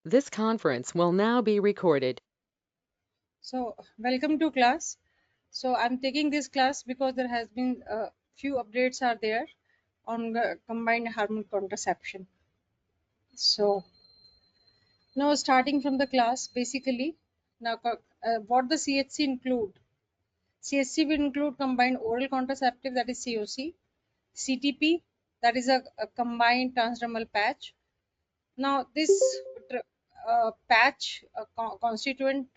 This conference will now be recorded. So, welcome to class. So, I'm taking this class because there has been a few updates are there on the combined hormone contraception. So, now starting from the class, basically, what the CHC include? CHC will include combined oral contraceptive, that is COC, CTP, that is a combined transdermal patch. Now, this patch constituent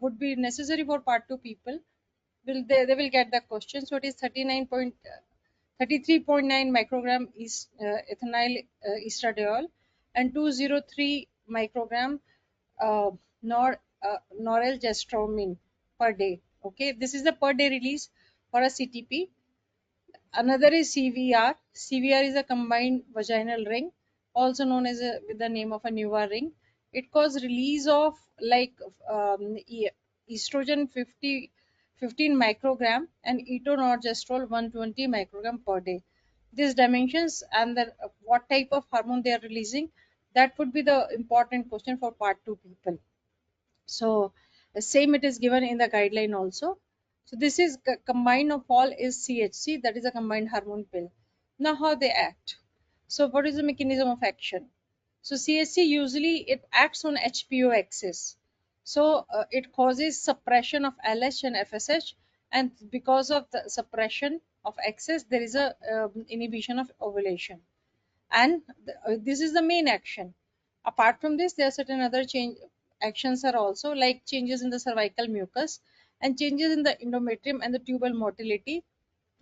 would be necessary for part 2 people. They will get the question. So it is 33.9 microgram is ethinyl estradiol and 203 microgram uh, norelgestromin per day. Okay, this is the per day release for a CTP. Another is CVR. CVR is a combined vaginal ring, also known as with the name of a Nuva ring. It causes release of like estrogen 15 microgram and etonorgestrol 120 microgram per day. These dimensions and what type of hormone they are releasing, that would be the important question for part 2 people. So the same it is given in the guideline also. So this is combined of all is CHC, that is a combined hormone pill. Now how they act? So what is the mechanism of action? So CHC usually it acts on HPO axis. So it causes suppression of LH and FSH, and because of the suppression of excess there is a inhibition of ovulation, and this is the main action. Apart from this, there are certain other change actions are also like changes in the cervical mucus and changes in the endometrium and the tubal motility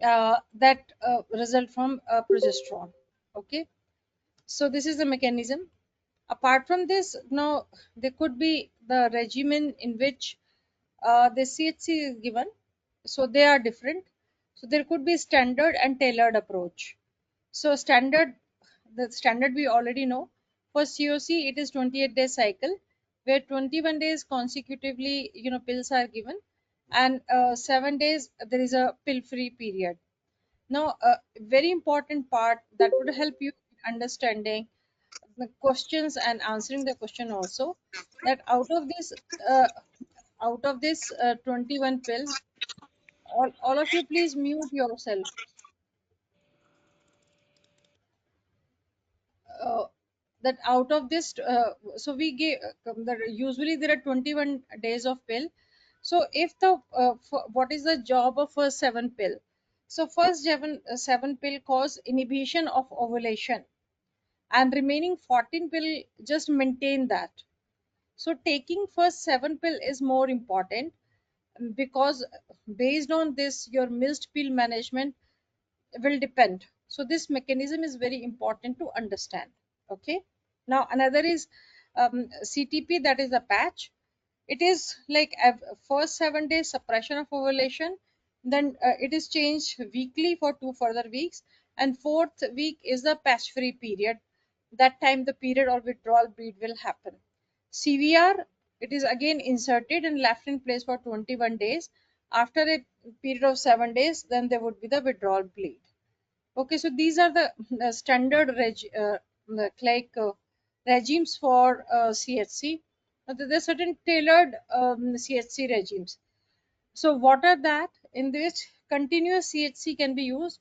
that result from progesterone. Okay, so this is the mechanism. Apart from this, now there could be the regimen in which the CHC is given, so they are different. So there could be standard and tailored approach. So the standard we already know. For COC, it is 28-day cycle where 21 days consecutively, pills are given, and 7 days there is a pill-free period. Now, a very important part that would help you understanding the questions and answering the question also, that uh, out of this 21 pill, all of you please mute yourself. uh, that out of this so we gave that usually there are 21 days of pill. So if what is the job of a 7 pill? So first 7 pill cause inhibition of ovulation, and remaining 14 pill just maintain that. So taking first 7 pill is more important, because based on this your missed pill management will depend. So this mechanism is very important to understand. Okay, now another is CTP, that is a patch. It is like first 7 days suppression of ovulation, then it is changed weekly for 2 further weeks, and fourth week is the patch free period. That time the period or withdrawal bleed will happen. CVR, it is again inserted and left in place for 21 days. After a period of 7 days, then there would be the withdrawal bleed. Okay, so these are the standard regimes for CHC. There are certain tailored CHC regimes. So what are that? In this, continuous CHC can be used.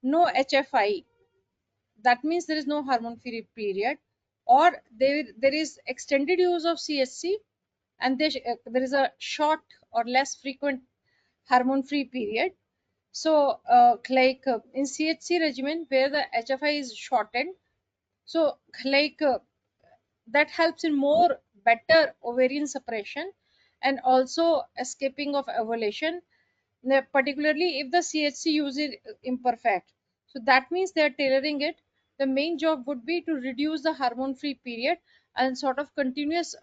No HFI. That means there is no hormone free period, or there is extended use of CHC, and there is a short or less frequent hormone free period. So, in CHC regimen where the HFI is shortened, so that helps in more better ovarian suppression and also escaping of ovulation, particularly if the CHC use is imperfect. So that means they are tailoring it. The main job would be to reduce the hormone free period and sort of continuous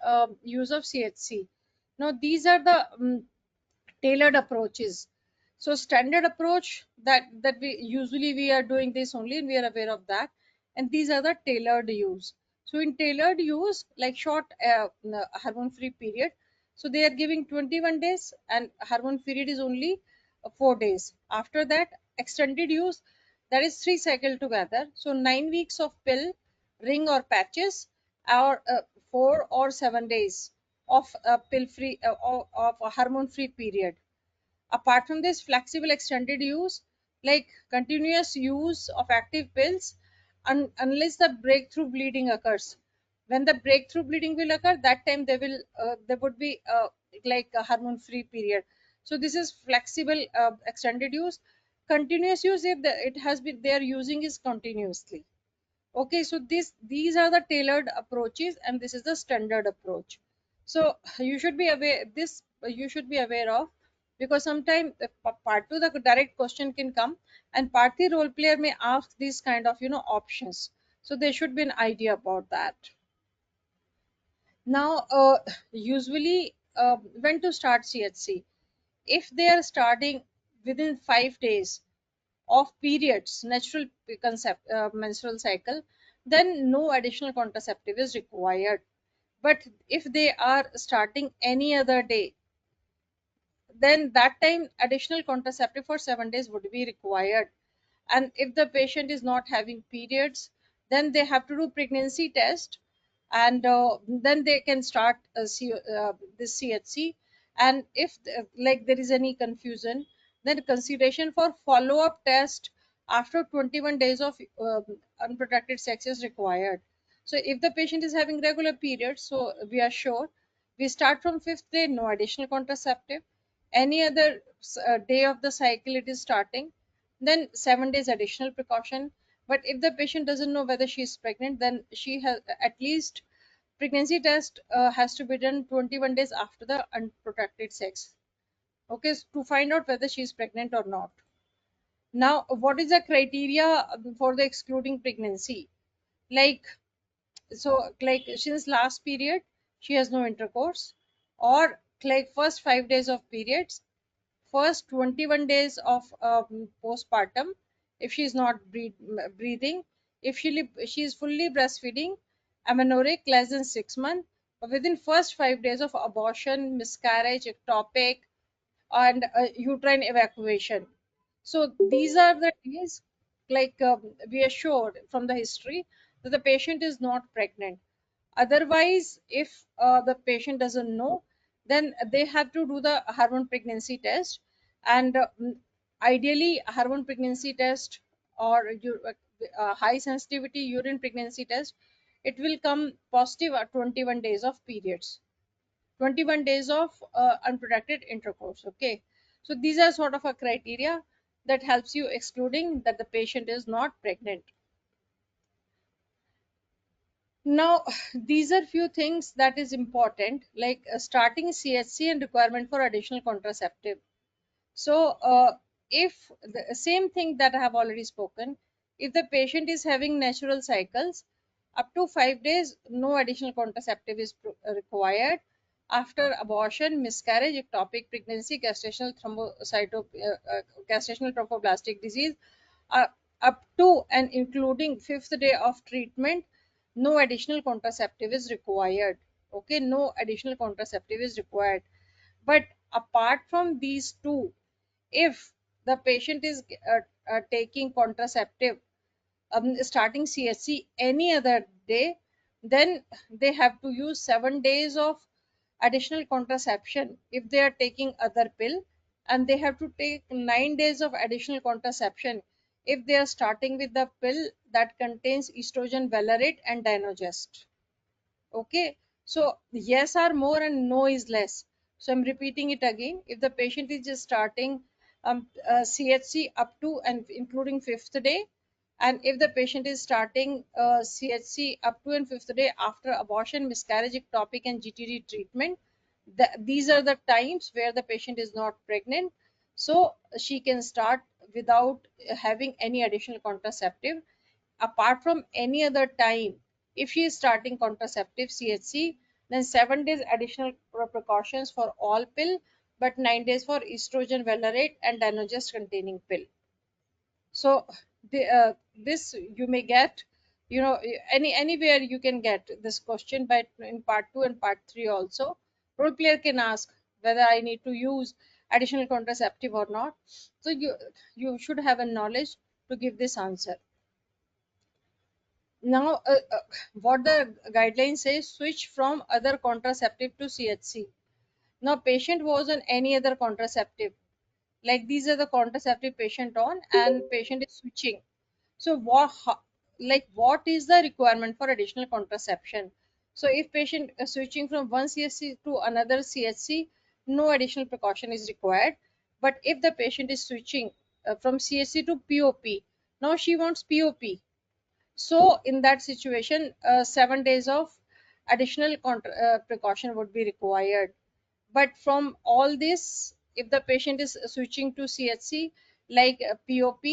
use of CHC. Now these are the tailored approaches. So standard approach, that we are doing this only, and we are aware of that, and these are the tailored use. So in tailored use, like short hormone free period, so they are giving 21 days and hormone period is only 4 days. After that, extended use, that is 3 cycle together, so 9 weeks of pill, ring or patches, or 4 or for 7 days of pill free of a hormone free period. Apart from this, flexible extended use, like continuous use of active pills unless the breakthrough bleeding occurs. When the breakthrough bleeding will occur, that time there would be like a hormone free period. So this is flexible extended use. Continuous use, if it has been they are using is continuously. Okay, so these are the tailored approaches, and this is the standard approach. So you should be aware this you should be aware of, because sometimes part two the direct question can come, and part three role player may ask these kind of options. So there should be an idea about that. Now, usually when to start CHC? If they are starting within 5 days of periods, natural menstrual cycle, then no additional contraceptive is required. But if they are starting any other day, then that time additional contraceptive for 7 days would be required. And if the patient is not having periods, then they have to do pregnancy test, and then they can start this CHC. And if like there is any confusion, then consideration for follow up test after 21 days of unprotected sex is required. So if the patient is having regular periods, so we are sure we start from fifth day, no additional contraceptive. Any other day of the cycle it is starting, then 7 days additional precaution. But if the patient doesn't know whether she is pregnant, then she has at least pregnancy test has to be done 21 days after the unprotected sex. Okay, to find out whether she is pregnant or not. Now, what is the criteria for the excluding pregnancy? Like, so like since last period she has no intercourse, or like first 5 days of periods, first 21 days of postpartum, if she is not breathing, if she is fully breastfeeding, amenorrheic less than 6 months, or within first 5 days of abortion, miscarriage, ectopic, and uterine evacuation. So these are the days, like we are sure from the history that the patient is not pregnant. Otherwise, if the patient doesn't know, then they have to do the hormone pregnancy test. And ideally hormone pregnancy test, or high sensitivity urine pregnancy test, it will come positive at 21 days of periods, 21 days of unprotected intercourse. Okay, so these are sort of a criteria that helps you excluding that the patient is not pregnant. Now, these are few things that is important, like starting CHC and requirement for additional contraceptive. So, if the same thing that I have already spoken, if the patient is having natural cycles, up to 5 days, no additional contraceptive is required. After abortion, miscarriage, ectopic pregnancy, gestational trophoblastic disease, uh, up to and including fifth day of treatment, no additional contraceptive is required. Okay, no additional contraceptive is required. But apart from these two, if the patient is taking contraceptive starting CHC any other day, then they have to use 7 days of additional contraception if they are taking other pill, and they have to take 9 days of additional contraception if they are starting with the pill that contains estrogen, valerate, and dinogest. Okay, so yes are more and no is less. So I'm repeating it again. If the patient is just starting CHC up to and including fifth day, and if the patient is starting CHC up to and fifth day after abortion, miscarriage, ectopic, and GTD treatment, these are the times where the patient is not pregnant. So she can start without having any additional contraceptive. Apart from any other time, if she is starting contraceptive CHC, then 7 days additional precautions for all pill, but 9 days for estrogen, valerate, and dinogest containing pill. So this you may get, anywhere you can get this question, but in part two and part three also, role player can ask whether I need to use additional contraceptive or not. So you should have a knowledge to give this answer. Now, what the guidelines say, switch from other contraceptive to CHC. Now, patient was on any other contraceptive. Like these are the contraceptive patient on, and patient is switching. So like what is the requirement for additional contraception? So if patient is switching from one CHC to another CHC, no additional precaution is required. But if the patient is switching from CHC to POP, now she wants POP. So in that situation, 7 days of additional precaution would be required. But from all this, if the patient is switching to CHC like POP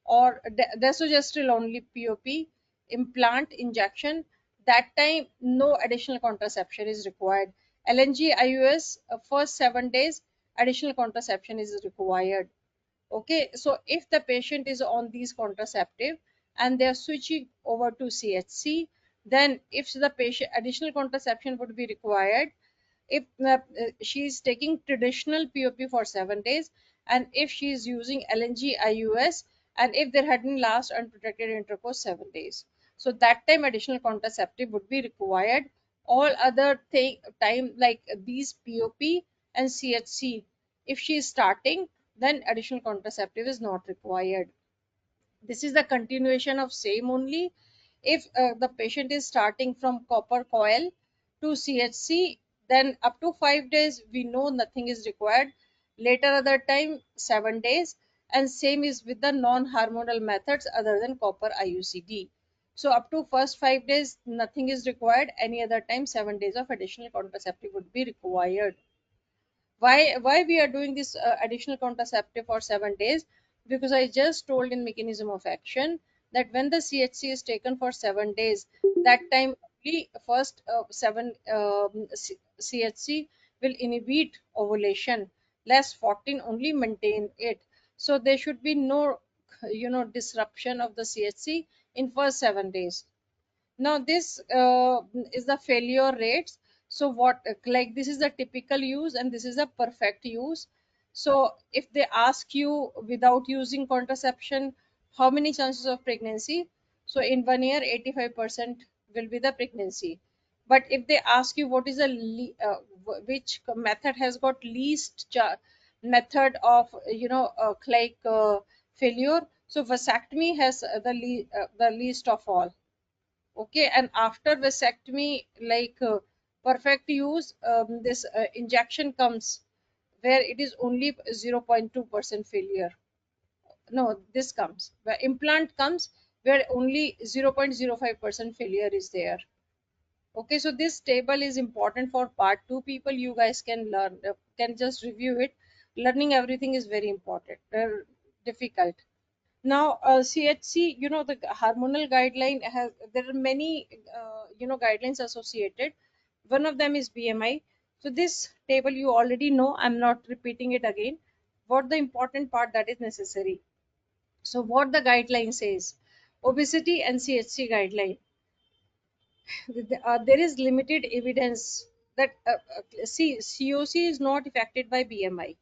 or desogestrel only POP, implant injection, that time no additional contraception is required. LNG IUS, first 7 days additional contraception is required. Okay, so if the patient is on these contraceptive and they are switching over to CHC, then if the patient additional contraception would be required, if she is taking traditional POP for 7 days, and if she is using LNG IUS, and if there had been last unprotected intercourse 7 days, so that time additional contraceptive would be required. All other time like these POP and CHC, if she is starting, then additional contraceptive is not required. This is the continuation of same only. If the patient is starting from copper coil to CHC, then up to 5 days we know nothing is required. Later other time 7 days, and same is with the non-hormonal methods other than copper IUCD. So up to first 5 days nothing is required. Any other time 7 days of additional contraceptive would be required. Why we are doing this additional contraceptive for 7 days? Because I just told in mechanism of action that when the CHC is taken for 7 days, that time only first seven CHC will inhibit ovulation, less 14 only maintain it. So there should be no disruption of the CHC in first 7 days. Now this is the failure rates. So what, like this is the typical use and this is the perfect use. So if they ask you without using contraception, how many chances of pregnancy? So in 1 year, 85% will be the pregnancy. But if they ask you what is the which method has got least method of failure, so vasectomy has the least of all. Okay, and after vasectomy, like perfect use, this injection comes where it is only 0.2% failure. No, this comes where implant comes where only 0.05% failure is there. Okay, so this table is important for part 2 people. You guys can learn, can just review it. Learning everything is very important, difficult. Now, CHC, the hormonal guideline has, there are many, guidelines associated. One of them is BMI. So this table you already know. I'm not repeating it again. What the important part that is necessary. So what the guideline says, obesity and CHC guideline. There is limited evidence that COC is not affected by BMI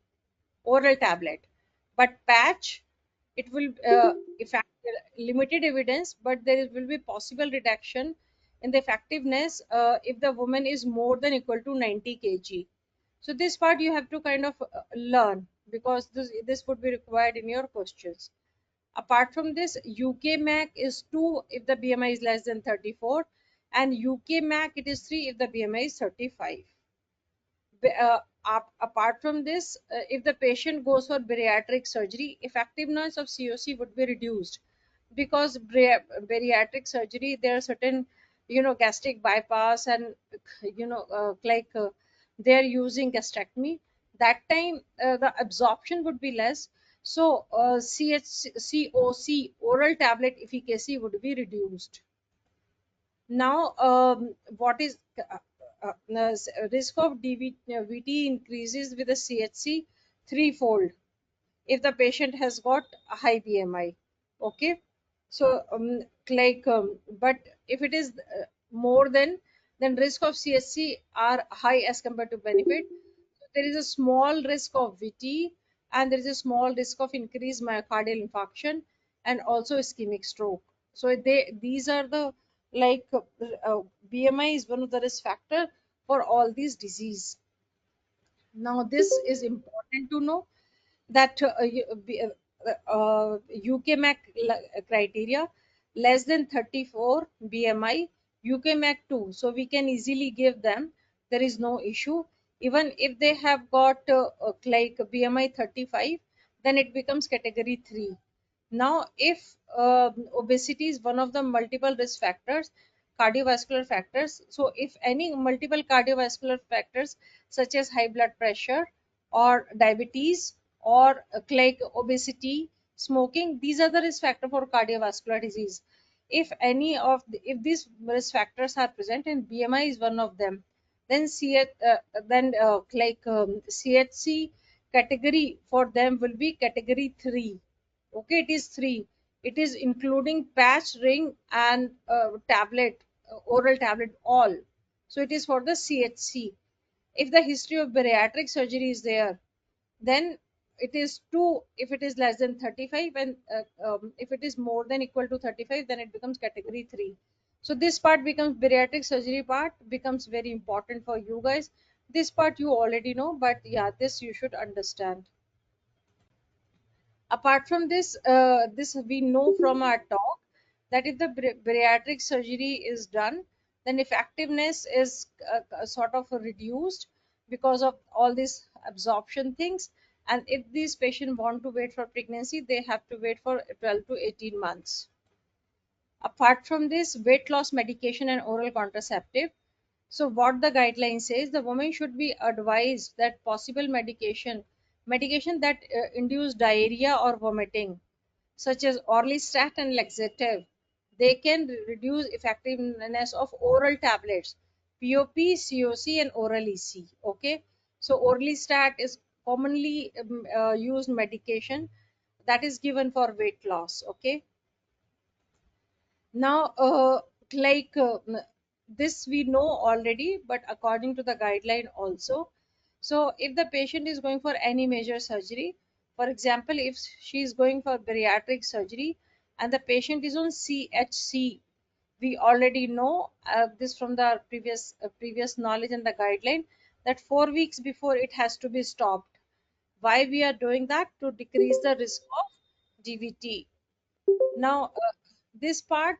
oral tablet, but patch, it will effect limited evidence, but will be possible reduction in the effectiveness if the woman is more than equal to 90 kg. So this part you have to kind of learn, because this would be required in your questions. Apart from this, UK MAC is 2 if the BMI is less than 34, and UK MAC it is 3 if the BMI is 35. Apart from this, if the patient goes for bariatric surgery, effectiveness of COC would be reduced, because bariatric surgery, there are certain gastric bypass, and they're using gastrectomy. That time the absorption would be less, so COC oral tablet efficacy would be reduced. Now, what is risk of VT increases with the CHC threefold if the patient has got a high BMI. Okay, so but if it is more than, then risk of CHC are high as compared to benefit. There is a small risk of VT, and there is a small risk of increased myocardial infarction and also ischemic stroke. So these are the like BMI is one of the risk factor for all these disease. Now this is important to know that UKMAC criteria less than 34 BMI, UKMAC 2. So we can easily give them. There is no issue. Even if they have got like BMI 35, then it becomes category 3. Now, if obesity is one of the multiple risk factors, cardiovascular factors, so if any multiple cardiovascular factors such as high blood pressure or diabetes or like obesity, smoking, these are the risk factor for cardiovascular disease. If any of if these risk factors are present and BMI is one of them, then CHC category for them will be category 3. Okay, it is 3. It is including patch, ring, and tablet, oral tablet, all. So it is for the CHC. If the history of bariatric surgery is there, then it is 2 if it is less than 35, and if it is more than equal to 35, then it becomes category 3. So this part becomes bariatric surgery part becomes very important for you guys. This part you already know, but yeah, this you should understand. Apart from this, this we know from our talk that if the bariatric surgery is done, then effectiveness is sort of reduced because of all these absorption things. And if these patients want to wait for pregnancy, they have to wait for 12 to 18 months. Apart from this, weight loss medication and oral contraceptive. So what the guideline says, the woman should be advised that possible medication that induce diarrhea or vomiting, such as Orlistat and laxative, they can reduce effectiveness of oral tablets, POP, COC, and oral EC. Okay, so Orlistat is commonly used medication that is given for weight loss. Okay, now this we know already, but according to the guideline also. So if the patient is going for any major surgery, for example, if she is going for bariatric surgery and the patient is on CHC, we already know this from the previous knowledge and the guideline that 4 weeks before it has to be stopped. Why we are doing that? To decrease the risk of DVT. Now this part,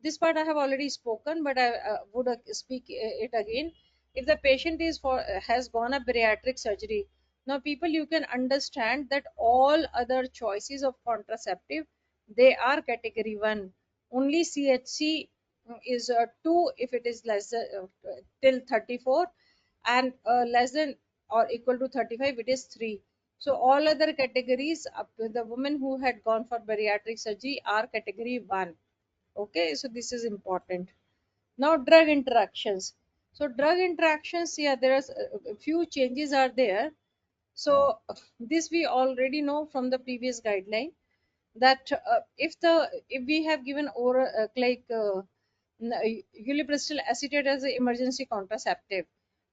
this part I have already spoken, but I would speak it again. If the patient is for has gone a bariatric surgery, now people, you can understand that all other choices of contraceptive, they are category 1. Only CHC is 2 if it is less than till 34, and less than or equal to 35 it is 3. So all other categories, the women who had gone for bariatric surgery are category 1. Okay, so this is important. Now drug interactions. So drug interactions, yeah, there are a few changes are there. So this we already know from the previous guideline that if we have given oral ulipristal acetate as an emergency contraceptive,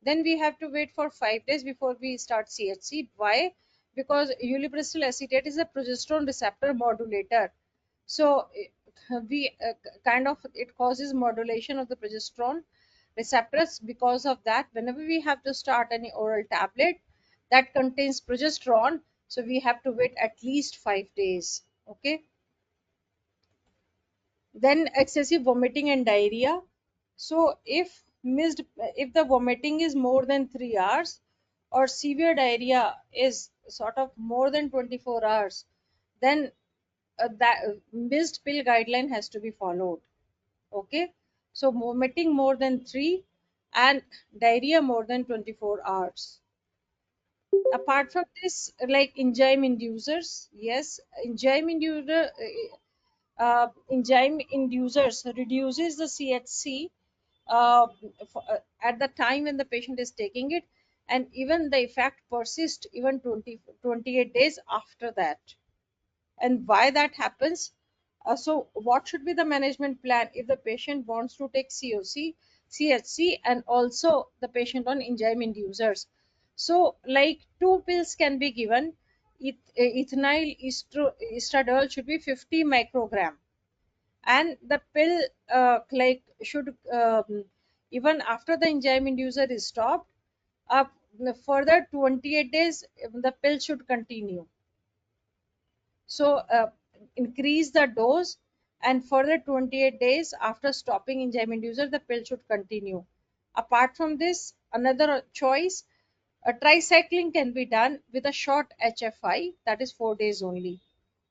then we have to wait for 5 days before we start CHC. Why? Because ulipristal acetate is a progesterone receptor modulator. So we kind of it causes modulation of the progesterone receptors. Because of that, whenever we have to start any oral tablet that contains progesterone, so we have to wait at least 5 days. Okay, then excessive vomiting and diarrhea. So if the vomiting is more than 3 hours or severe diarrhea is sort of more than 24 hours, then that missed pill guideline has to be followed. Okay, so vomiting more than 3 and diarrhea more than 24 hours. Apart from this, like enzyme inducers, yes, enzyme inducers reduces the CHC uh, at the time when the patient is taking it, and even the effect persists even 28 days after that. And why that happens? So what should be the management plan if the patient wants to take COC, CHC, and also the patient on enzyme inducers? So like two pills can be given, ethinyl estradiol should be 50 microgram, and the pill like should even after the enzyme inducer is stopped, uh, further 28 days the pill should continue. So increase the dose, and further 28 days after stopping enzyme inducer the pill should continue. Apart from this, another choice, a tricycling can be done with a short HFI, that is 4 days only,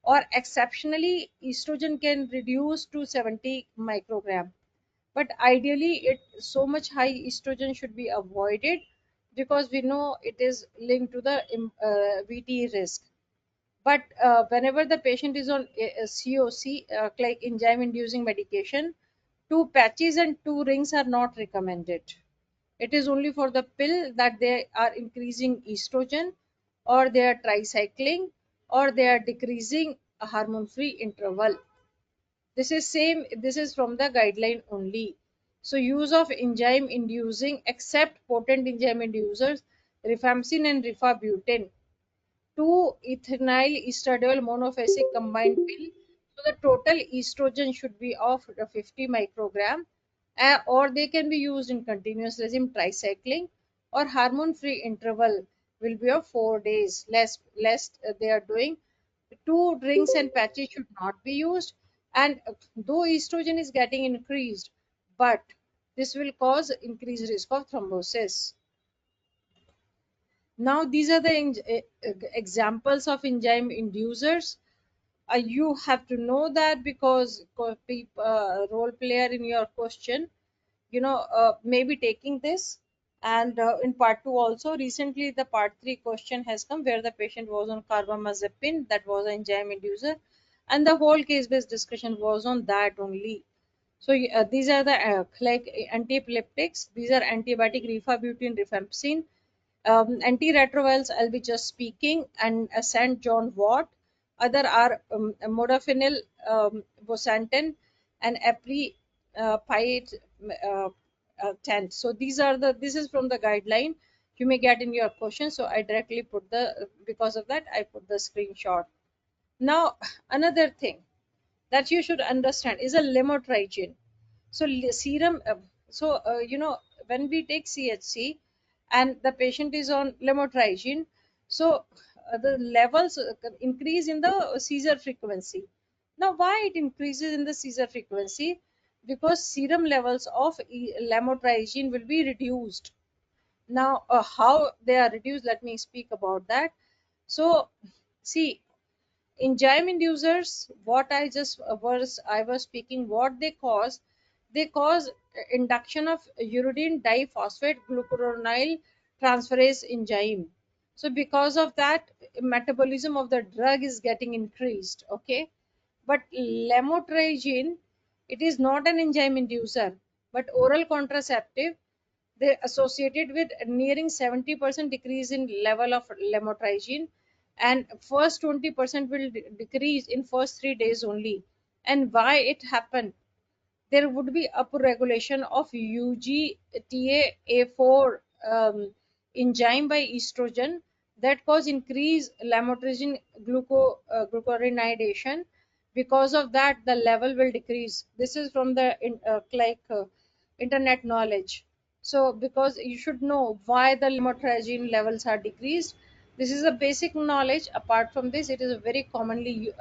or exceptionally estrogen can reduce to 70 microgram. But ideally it so much high estrogen should be avoided, because we know it is linked to the VT risk. But whenever the patient is on a COC, like enzyme inducing medication, two patches and two rings are not recommended. It is only for the pill that they are increasing estrogen, or they are tricycling, or they are decreasing a hormone free interval. This is from the guideline only. So use of enzyme inducing, except potent enzyme inducers, rifampicin and rifabutin, 2-ethinyl estradiol monophasic combined pill. So the total estrogen should be of 50 microgram, or they can be used in continuous regime tricycling, or hormone free interval will be of 4 days. Less they are doing. Two drinks and patches should not be used. And though estrogen is getting increased, but this will cause increased risk of thrombosis. Now, these are the examples of enzyme inducers. You have to know that, because role player in your question, maybe taking this. And in part 2 also, recently the part 3 question has come, where the patient was on carbamazepine, that was an enzyme inducer, and the whole case based discussion was on that only. So these are the like antiepileptics. These are antibiotic, rifabutin, rifampicin. Antiretrovirals, I'll be just speaking, and St. John Wort. Other are modafinil, bosantan, and apri piate 10. So this is from the guideline. You may get in your question. So I directly put because of that, I put the screenshot. Now, another thing that you should understand is a lamotrigine. So serum, when we take CHC and the patient is on lamotrigine, so the levels increase in the seizure frequency. Now, why it increases in the seizure frequency? Because serum levels of lamotrigine will be reduced. Now, how they are reduced, let me speak about that. So, see, enzyme inducers, what I was speaking, what they cause induction of uridine diphosphate glucuronide transferase enzyme. So because of that, metabolism of the drug is getting increased. Okay, but lamotrigine, it is not an enzyme inducer, but oral contraceptive. They associated with nearing 70% decrease in level of lamotrigine, and first 20% will decrease in first 3 days only. And why it happened? There would be upregulation of UGTA4 enzyme by estrogen, that cause increase lamotrigine glucuronidation. Because of that, the level will decrease. This is from the internet knowledge. So because you should know why the lamotrigine levels are decreased. This is a basic knowledge. Apart from this, it is a very commonly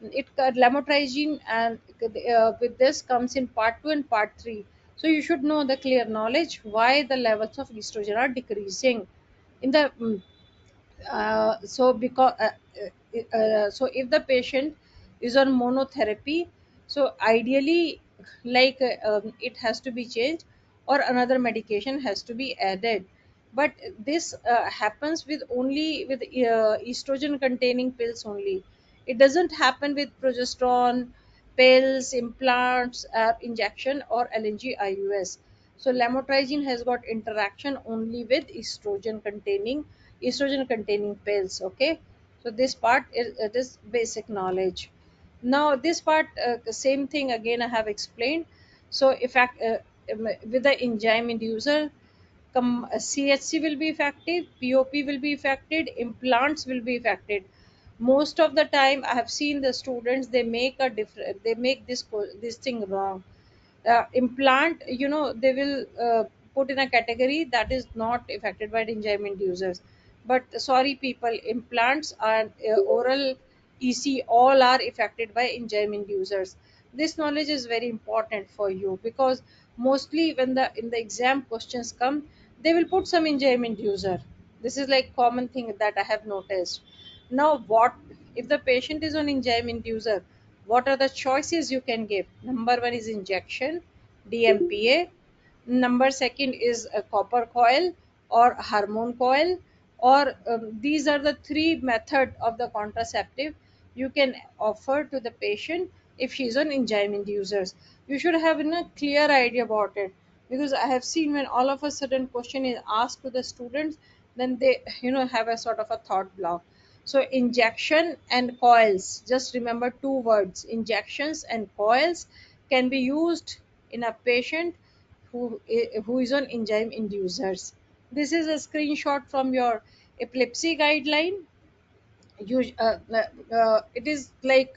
lamotrigine, and with this comes in part 2 and part 3. So you should know the clear knowledge why the levels of estrogen are decreasing in the so because so if the patient is on monotherapy, so ideally, it has to be changed, or another medication has to be added. But this happens with only with estrogen containing pills only. It doesn't happen with progesterone pills, implants, injection, or LNG IUS. So lamotrigine has got interaction only with estrogen containing pills. Okay, so this part is it is basic knowledge. Now this part, the same thing again I have explained. So in fact, with the enzyme inducer, CHC will be affected, POP will be affected, implants will be affected. Most of the time, I have seen the students, they make a different, they make this thing wrong. Implant, they will put in a category that is not affected by the enzyme inducers. But sorry, people, implants and oral EC all are affected by enzyme inducers. This knowledge is very important for you, because mostly when the in the exam questions come, they will put some enzyme inducer. This is like common thing that I have noticed. Now, what if the patient is on enzyme inducer? What are the choices you can give? Number one is injection, DMPA. Number second is a copper coil or hormone coil, or these are the three method of the contraceptive you can offer to the patient if she's on enzyme inducers. You should have a clear idea about it, because I have seen when all of a sudden question is asked to the students, then they have a sort of a thought block. So injection and coils, just remember two words: injections and coils can be used in a patient who is on enzyme inducers. This is a screenshot from your epilepsy guideline. It is like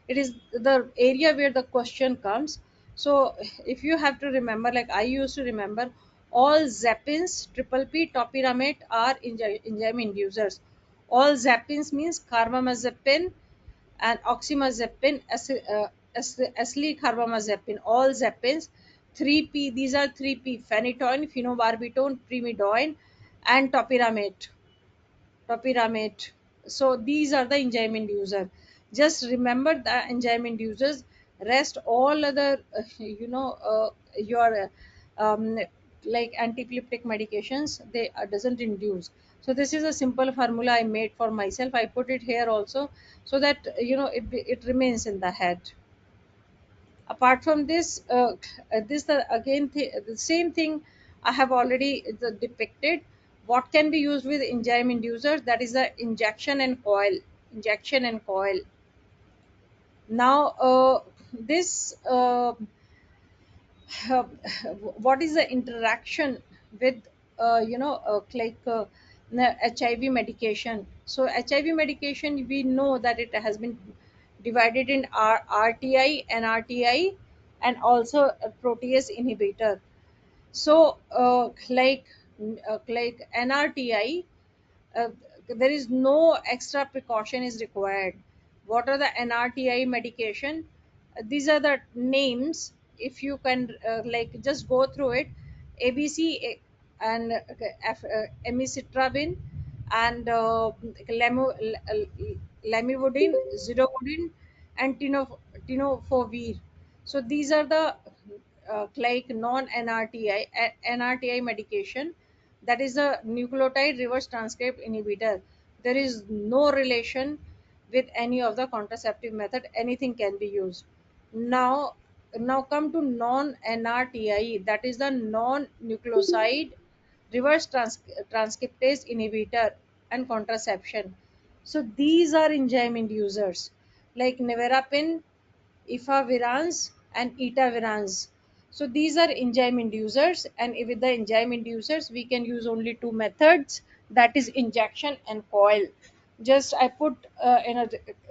it is the area where the question comes. So if you have to remember, like I used to remember, all Zappins, triple P, topiramate are enzyme inducers. All Zappins means carbamazepine and oxymazepine, aceclarbamazepine, all Zappins. 3P, these are 3P: phenytoin, phenobarbital, primidone, and topiramate. So these are the enzyme inducer. Just remember the enzyme inducers. Rest all other your like antiepileptic medications, they doesn't induce. So this is a simple formula I made for myself. I put it here also, so that it remains in the head. Apart from this, this again the same thing I have already depicted. What can be used with enzyme inducers? That is the injection and coil. Now, this uh, what is the interaction with HIV medication? So HIV medication, we know that it has been divided in RTI and RTI, and also a protease inhibitor. So like NRTI, uh, there is no extra precaution is required. What are the NRTI medication? These are the names. If you can like just go through it: ABC and emicetrabine, and lamivudine, zidovudine, and tenofovir. So these are the like non-NRTI NRTI medication. That is a nucleotide reverse transcript inhibitor. There is no relation with any of the contraceptive method. Anything can be used. Now, come to non-NRTI. That is the non-nucleoside reverse transcriptase inhibitor and contraception. So these are enzyme inducers like nevirapine, efavirenz, and etavirenz. So these are enzyme inducers, and with the enzyme inducers, we can use only two methods, that is injection and coil. Just I put in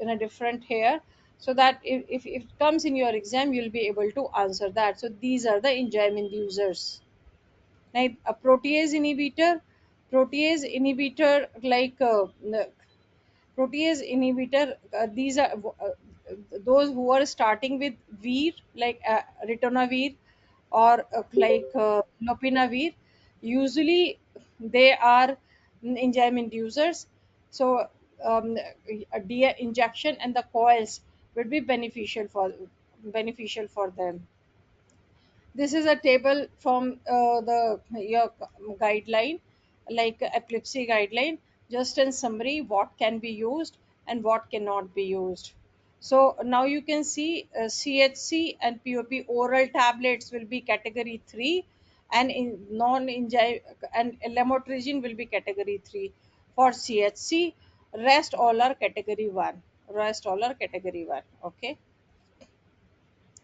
a different here, so that if it comes in your exam, you'll be able to answer that. So these are the enzyme inducers. Now, a protease inhibitor like protease inhibitor, these are those who are starting with veer, like ritonavir, or lopinavir. Usually they are enzyme inducers. So injection and the coils would be beneficial for them. This is a table from the your guideline, like epilepsy guideline. Just in summary, what can be used and what cannot be used. So now you can see CHC and POP oral tablets will be category 3, and in non and lamotrigine will be category 3 for CHC. Rest all are category 1. Rest all are category 1. Okay.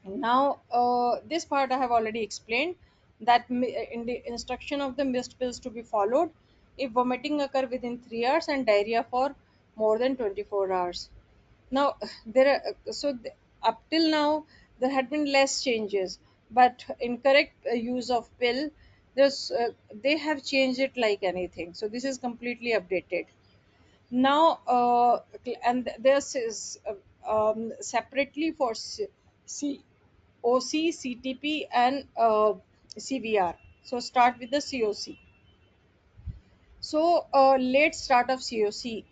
Now, this part I have already explained. that in the instruction of the missed pills to be followed if vomiting occur within 3 hours and diarrhea for more than 24 hours. Now there are up till now there had been less changes, but incorrect use of pill, this they have changed it like anything. So this is completely updated now. And this is separately for COC, CTP, and CVR. So start with the COC. So late start of COC.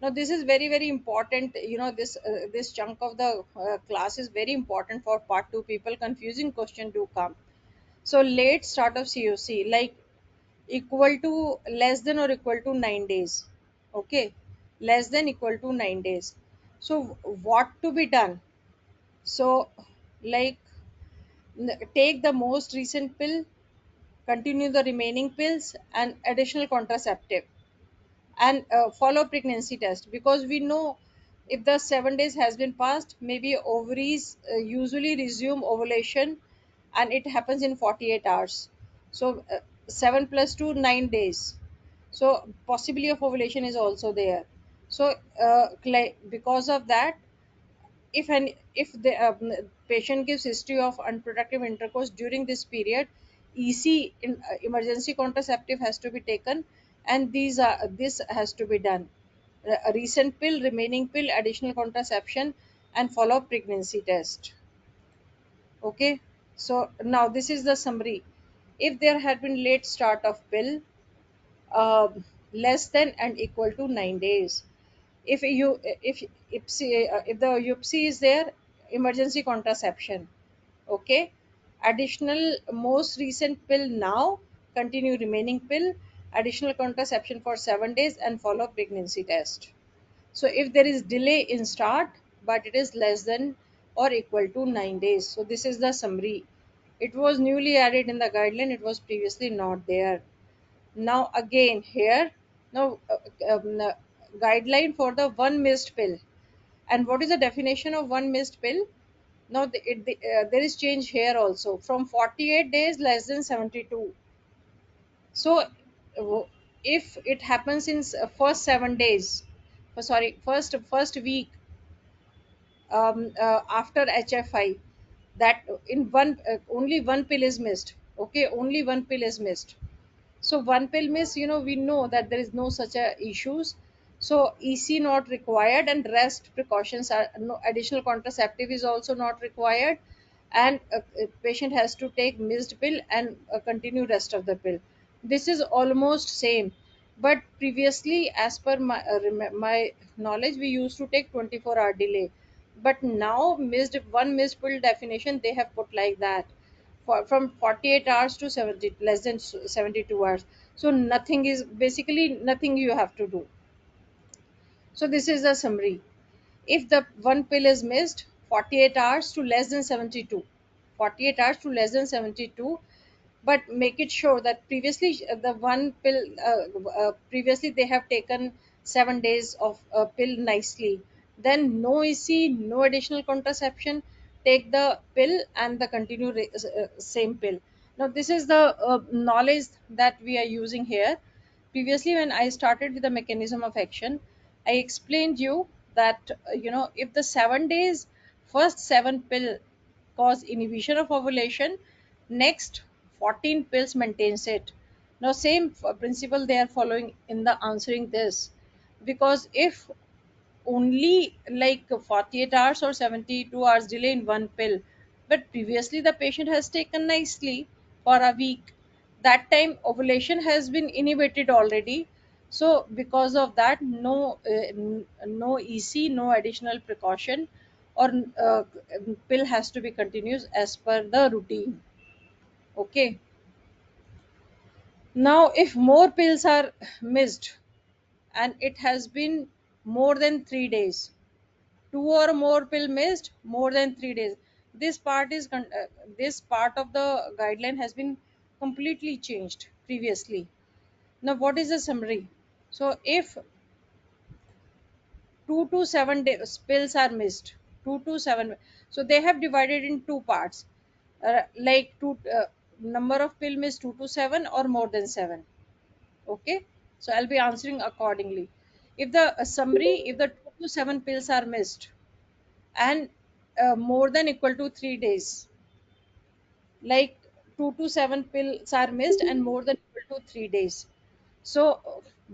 Now this is very very important. This chunk of the class is very important for part 2 people. Confusing question do come. So late start of COC, like equal to less than or equal to 9 days. Okay, less than equal to 9 days. So what to be done? So like take the most recent pill, continue the remaining pills, and additional contraceptive, and follow pregnancy test, because we know if the 7 days has been passed, maybe ovaries usually resume ovulation, and it happens in 48 hours. So 7 plus 2, 9 days. So possibility of ovulation is also there. So because of that, if the patient gives history of unprotective intercourse during this period, emergency contraceptive has to be taken, and this has to be done. A recent pill, remaining pill, additional contraception, and follow up pregnancy test. Okay, so now this is the summary. If there had been late start of pill, less than and equal to 9 days, if the UPC is there, emergency contraception. Okay, additional most recent pill now, continue remaining pill, additional contraception for 7 days, and follow pregnancy test. So if there is delay in start, but it is less than or equal to 9 days. So this is the summary. It was newly added in the guideline, it was previously not there. Now again here, now guideline for the one missed pill. And what is the definition of one missed pill? Now there is change here also, from 48 days less than 72. So if it happens in first 7 days, sorry, first week, after HFI, that in one only one pill is missed. Okay, only one pill is missed. So one pill miss, we know that there is no such a issues. So EC not required, and rest precautions are no, additional contraceptive is also not required, and a patient has to take missed pill and continue rest of the pill. This is almost same, but previously, as per my knowledge, we used to take 24-hour delay, but now missed pill definition they have put like that, from 48 hours to 70, less than 72 hours. So nothing is, basically nothing you have to do. So this is the summary. If the one pill is missed, 48 hours to less than 72, 48 hours to less than 72, but make it sure that previously the one pill, previously they have taken 7 days of pill nicely, then no EC, no additional contraception, take the pill and the continue same pill. Now this is the knowledge that we are using here. Previously when I started with the mechanism of action, I explained you that if the 7 days, first 7 pill cause inhibition of ovulation, next 14 pills maintains it. Now same principle they are following in the answering this, because if only like 48 hours or 72 hours delay in one pill, but previously the patient has taken nicely for a week, that time ovulation has been inhibited already. So because of that, no EC, no additional precaution, or pill has to be continuous as per the routine. Okay, now if more pills are missed and it has been more than 3 days, two or more pill missed more than 3 days, this part of the guideline has been completely changed previously. Now what is the summary? So if 2 to 7 days pills are missed, 2 to 7, so they have divided in two parts, like two, number of pill missed 2 to 7 or more than 7? Okay, so I'll be answering accordingly. If the summary, if the 2 to 7 pills are missed and more than equal to 3 days, like 2 to 7 pills are missed and more than equal to 3 days, so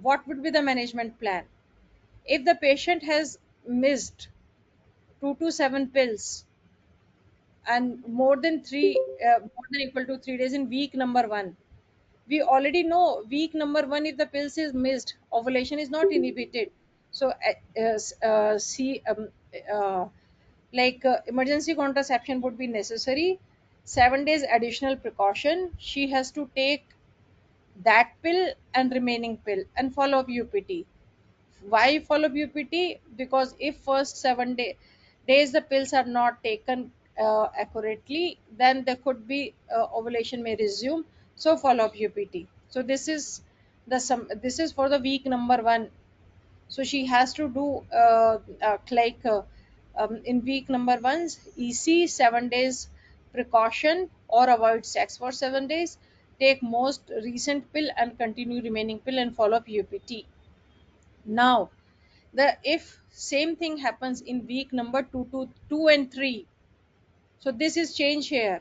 what would be the management plan? If the patient has missed 2 to 7 pills and more than 3 more than equal to 3 days in week number 1, we already know week number 1, if the pills is missed, ovulation is not inhibited. So see uh, emergency contraception would be necessary. 7 days additional precaution, she has to take that pill and remaining pill and follow up UPT. Why follow UPT? Because if first 7 days the pills are not taken accurately, then there could be ovulation may resume. So follow up UPT. So this is this is for the week number 1. So she has to do in week number 1's EC, 7 days precaution or avoid sex for 7 days. Take most recent pill and continue remaining pill and follow up UPT. Now, the if same thing happens in week number 2 and 3, so this is change here.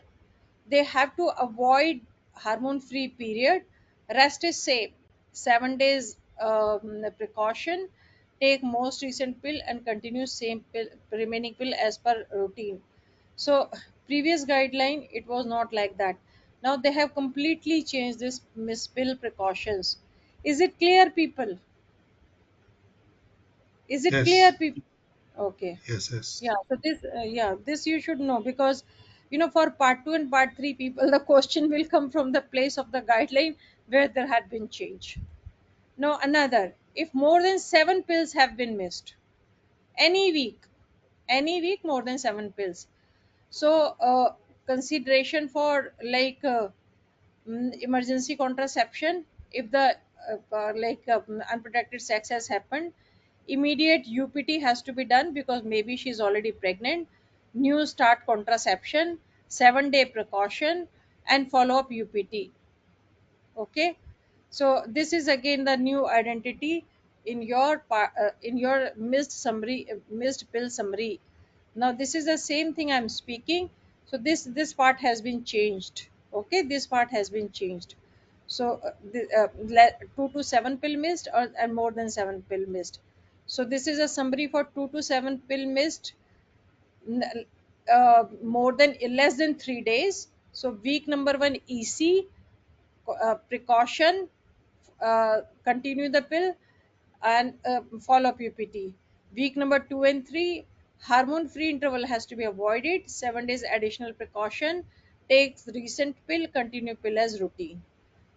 They have to avoid hormone free period. Rest is same, 7 days precaution, take most recent pill and continue same pill, remaining pill as per routine. So previous guideline it was not like that. Now they have completely changed this miss pill precautions. Is it clear, people? Is it clear, Yes, people? Okay. yes, yes. Yeah, so this you should know, because for part 2 and part 3, people, the question will come from the place of the guideline where there had been change. Now another, if more than 7 pills have been missed any week, more than 7 pills, so consideration for emergency contraception. If the unprotected sex has happened, immediate UPT has to be done, because maybe she's already pregnant. New start contraception, 7-day precaution, and follow up UPT. Okay, so this is again the new identity in your in your missed pill summary. Now this is the same thing I'm speaking. So this part has been changed. Okay, this part has been changed. So 2 to 7 pill missed, or and more than 7 pill missed. So this is a summary for 2 to 7 pill missed, more than less than 3 days. So week number 1 EC, precaution, continue the pill, and follow up UPT. Week number 2 and 3, hormone free interval has to be avoided. 7 days additional precaution. Take recent pill, continue pill as routine.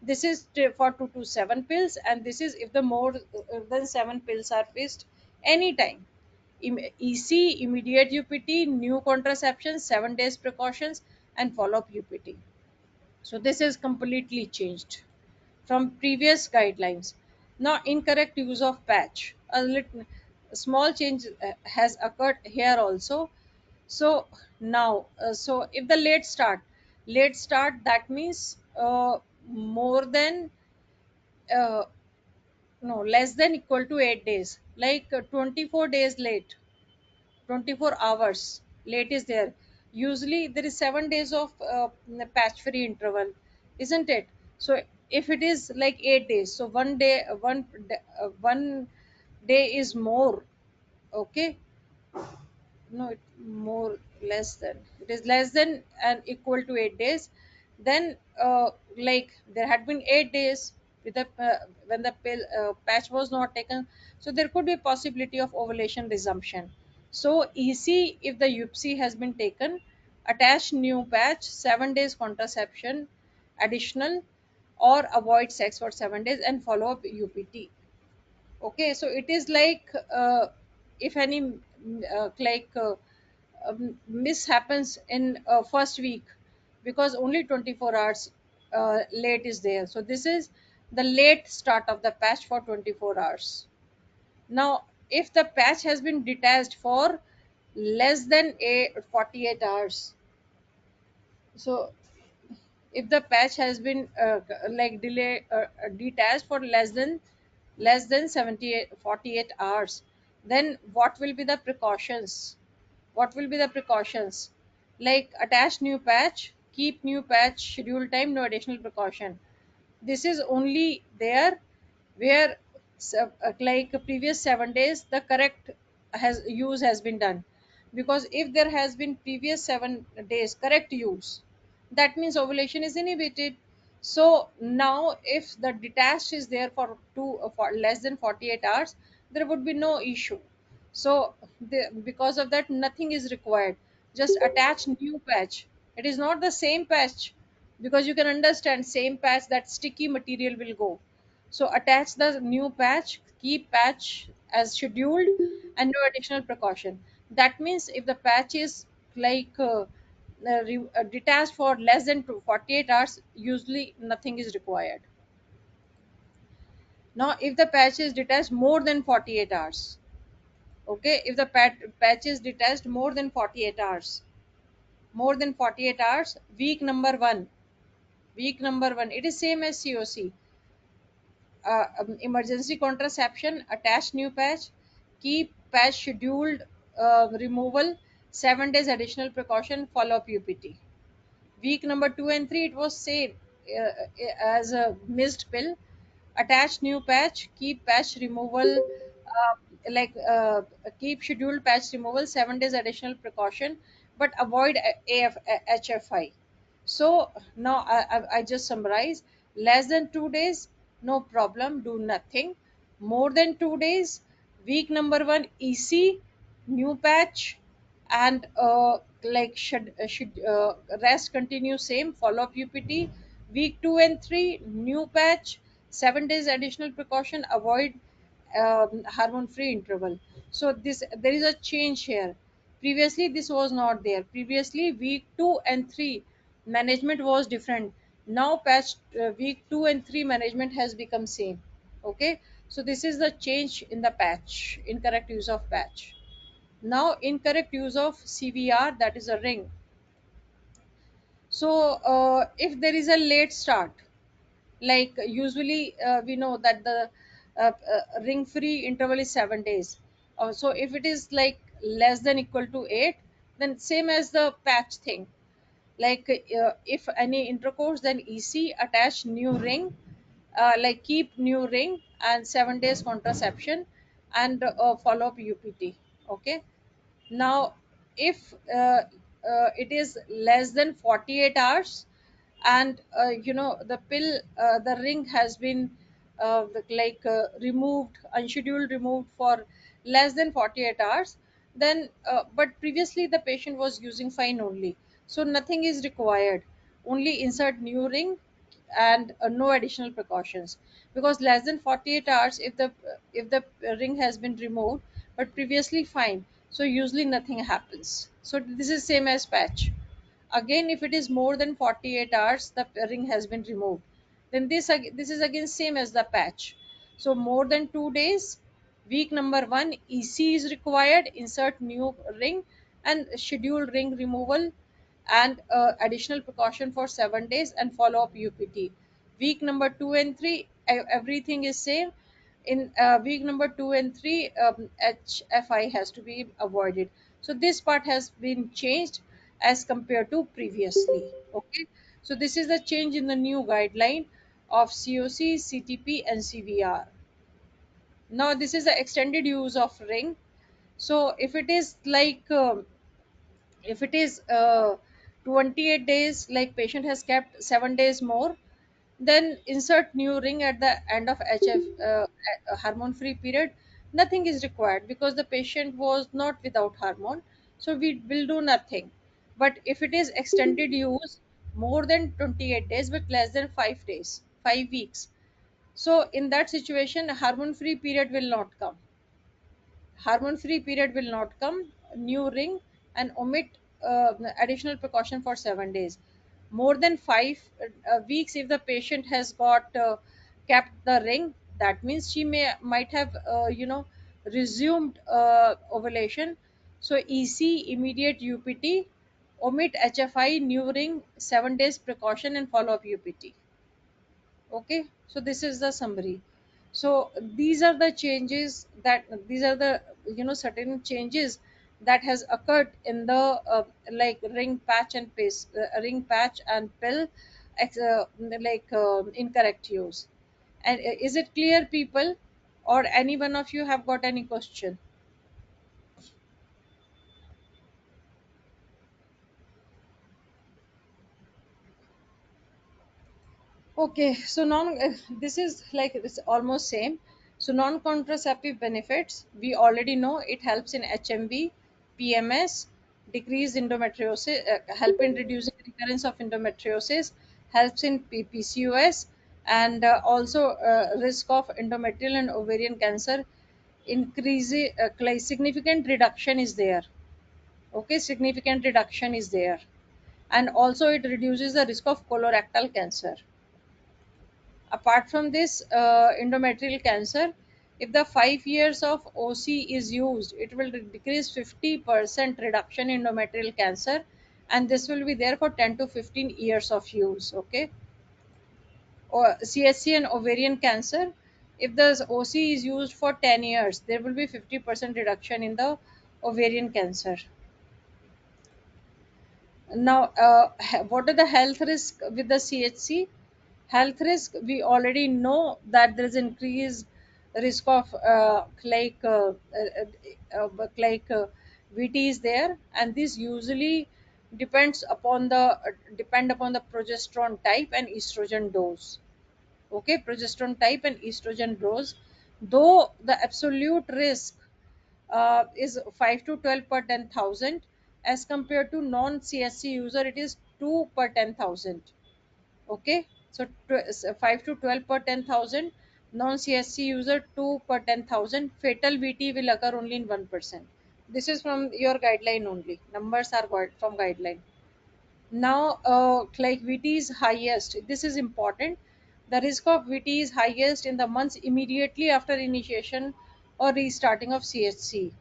This is for 2 to 7 pills, and this is if the more than 7 pills are missed anytime. EC, immediate UPT, new contraception, 7 days precautions, and follow up UPT. So this is completely changed from previous guidelines. Now, incorrect use of patch. A small change has occurred here also. So now, so if the late start, that means more than uh, no, less than equal to 8 days, like 24 days late, 24 hours late is there. Usually there is 7 days of patch free interval, isn't it? So if it is like 8 days, so one day is more. Okay, no, it more, less than, it is less than and equal to 8 days. Then like there had been 8 days with the when the patch was not taken, so there could be possibility of ovulation resumption. So EC, if the UPC has been taken, attach new patch, 7 days contraception additional, or avoid sex for 7 days and follow up UPT. Okay, so it is like if any miss happens in first week, because only 24 hours late is there, so this is the late start of the patch for 24 hours. Now if the patch has been detached for less than 48 hours, so if the patch has been detached for less than 48 hours, then what will be the precautions? What will be the precautions? Like attach new patch, keep new patch, schedule time, no additional precaution. This is only there where like previous 7 days the correct has use has been done. Because if there has been previous 7 days correct use, that means ovulation is inhibited. So now if the detached is there for less than 48 hours, there would be no issue. So because of that, nothing is required. Just attach new patch. It is not the same patch, because you can understand same patch, that sticky material will go. So attach the new patch, keep patch as scheduled, and no additional precaution. That means if the patch is like detached for less than 48 hours, usually nothing is required. Now if the patch is detached more than 48 hours, okay, if the patch is detached more than 48 hours, week number 1, it is same as COC. Emergency contraception, attach new patch, keep patch scheduled removal, 7 days additional precaution, follow up UPT. Week number 2 and 3, it was same as a missed pill. Attach new patch, keep patch removal, keep scheduled patch removal, 7 days additional precaution, but avoid HFI. So now I just summarize: less than 2 days, no problem, do nothing. More than 2 days, week number 1 EC, new patch, and rest continue same, follow up UPT. Week 2 and 3, new patch, 7 days additional precaution, avoid hormone free interval. So this, there is a change here. Previously this was not there. Previously week 2 and 3 management was different. Now patch week 2 and 3 management has become same. Okay, so this is the change in the patch, incorrect use of patch. Now incorrect use of CVR, that is a ring. So if there is a late start, like usually we know that the ring free interval is 7 days. So if it is like less than equal to 8, then same as the patch thing. Like if any intercourse, then EC, attach new ring, keep new ring, and 7 days contraception, and follow up UPT. Okay. Now if it is less than 48 hours, and the pill, the ring has been removed, unscheduled removed for less than 48 hours, then but previously the patient was using fine only, so nothing is required. Only insert new ring, and no additional precautions. Because less than 48 hours, if the ring has been removed but previously fine, so usually nothing happens. So this is same as patch. Again, if it is more than 48 hours, the ring has been removed, then this is again same as the patch. So more than 2 days, week number 1 EC is required, insert new ring, and schedule ring removal, and additional precaution for 7 days, and follow up UPT. Week number 2 and 3, everything is same. In week number 2 and 3, HFI has to be avoided. So this part has been changed as compared to previously. Okay, so this is the change in the new guideline of COC, CTP, and CVR. Now this is the extended use of ring. So if it is 28 days, like patient has kept 7 days more, then insert new ring at the end of hormone free period. Nothing is required because the patient was not without hormone, so we will do nothing. But if it is extended use, more than 28 days but less than 5 days, 5 weeks, so in that situation hormone free period will not come. Hormone free period will not come. New ring, and omit additional precaution for 7 days. More than 5 weeks, if the patient has got kept the ring, that means she might have resumed ovulation. So EC, immediate UPT, omit HFI during 7 days precaution and follow up UPT. Okay, so this is the summary. So these are the changes that these are the certain changes that has occurred in the like ring patch and paste ring patch and pill incorrect use. And is it clear, people, or any one of you have got any question? Okay, so this is like it's almost same. So non-contraceptive benefits, we already know it helps in HMV, PMS, decrease endometriosis, help in reducing recurrence of endometriosis, helps in PCOS, and also risk of endometrial and ovarian cancer increase. Like significant reduction is there. Okay, significant reduction is there, and also it reduces the risk of colorectal cancer. Apart from this, endometrial cancer, if the 5 years of OC is used, it will decrease 50% reduction in endometrial cancer, and this will be there for 10 to 15 years of use. Okay, or CSC and ovarian cancer, if the OC is used for 10 years, there will be 50% reduction in the ovarian cancer. Now, what are the health risks with the CHC? Health risk, we already know that there is increased risk of VT is there, and this usually depend upon the progesterone type and estrogen dose. Okay, progesterone type and estrogen dose, though the absolute risk is 5 to 12 per 10,000, as compared to non CSC user it is 2 per 10,000. Okay, so 5 to 12 per 10,000, non CSC user 2 per 10,000. Fatal VT will occur only in 1%. This is from your guideline only. Numbers are from guideline. Now, like VT is highest. This is important. The risk of VT is highest in the months immediately after initiation or restarting of CHC,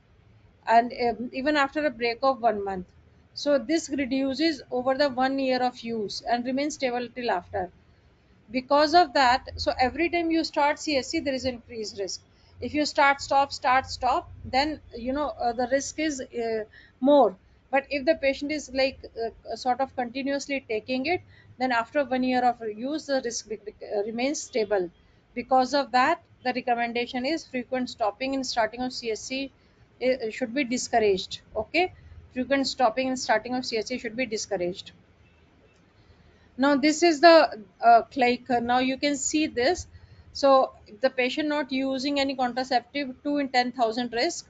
and even after a break of 1 month. So this reduces over the 1 year of use and remains stable till after. Because of that, so every time you start CSC there is increased risk. If you start stop, then the risk is more. But if the patient is like sort of continuously taking it, then after 1 year of use the risk remains stable. Because of that, the recommendation is frequent stopping and starting of CSC should be discouraged. Okay, frequent stopping and starting of CSC should be discouraged. Now this is the now you can see this. So if the patient not using any contraceptive, 2 in 10,000 risk.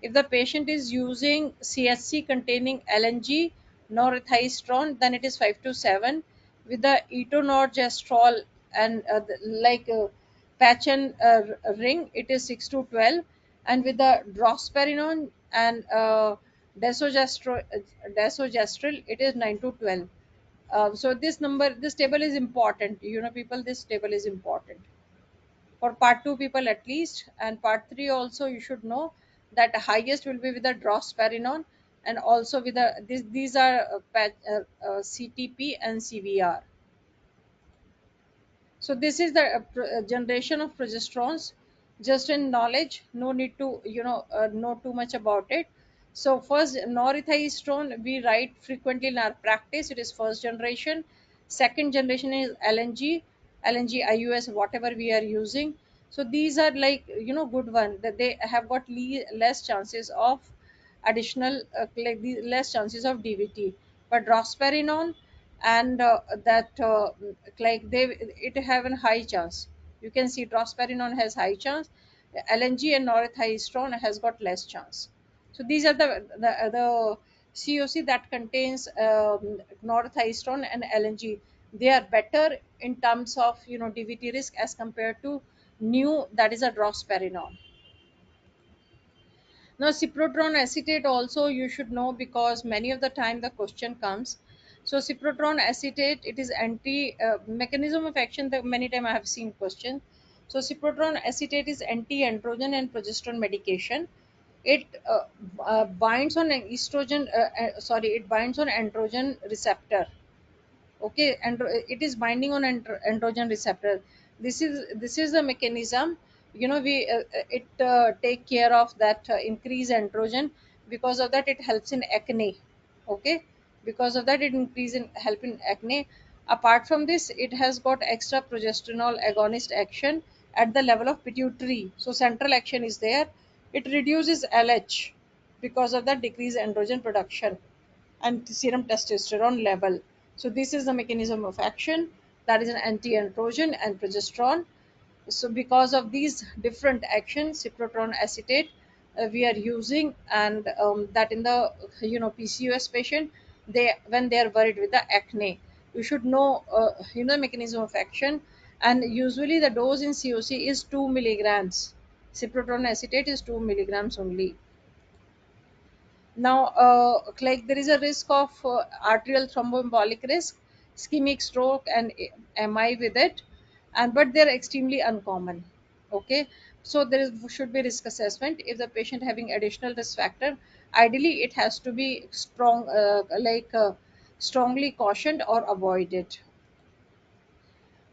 If the patient is using CSC containing LNG norethistron, then it is 5 to 7. With the etonorgestrel and patch and ring, it is 6 to 12. And with the drosperinone and desogestrel, it is 9 to 12. So this table is important. People, this table is important for part two people at least, and part three also. You should know that the highest will be with the drosperinone, and also with these are CTP and CVR. So this is the generation of progesterones. Just in knowledge, no need to know too much about it. So first, norethistron we write frequently in our practice. It is first generation. Second generation is LNG IUS, whatever we are using. So these are like good one, that they have got less chances of additional less chances of DVT. But drosperinone and that they it have a high chance. You can see drosperinone has high chance. LNG and norethistron has got less chance. So these are the COC that contains norethistron and LNG. They are better in terms of DVT risk as compared to new, that is a drosperinone. Now, cyprotron acetate also you should know, because many of the time the question comes. So, cyprotron acetate, it is anti mechanism of action. That many time I have seen question. So, cyprotron acetate is anti-androgen and progesterone medication. it binds on an estrogen, sorry, it binds on androgen receptor. Okay, and it is binding on androgen receptor. This is the mechanism. We it take care of that increase androgen. Because of that, it helps in acne. Okay, because of that, it increase in help in acne. Apart from this, it has got extra progesterone agonist action at the level of pituitary, so central action is there. It reduces LH. Because of that, decrease androgen production and serum testosterone level. So this is the mechanism of action, that is an anti-androgen and progesterone. So because of these different actions, cyproterone acetate we are using, and that in the PCOS patient, they when they are worried with the acne, you should know mechanism of action. And usually the dose in COC is 2 milligrams. Cyproterone acetate is 2 milligrams only. Now, like there is a risk of arterial thromboembolic risk, ischemic stroke, and MI with it, and but they're extremely uncommon. Okay, so there should be risk assessment if the patient having additional risk factor. Ideally, it has to be strongly cautioned or avoided.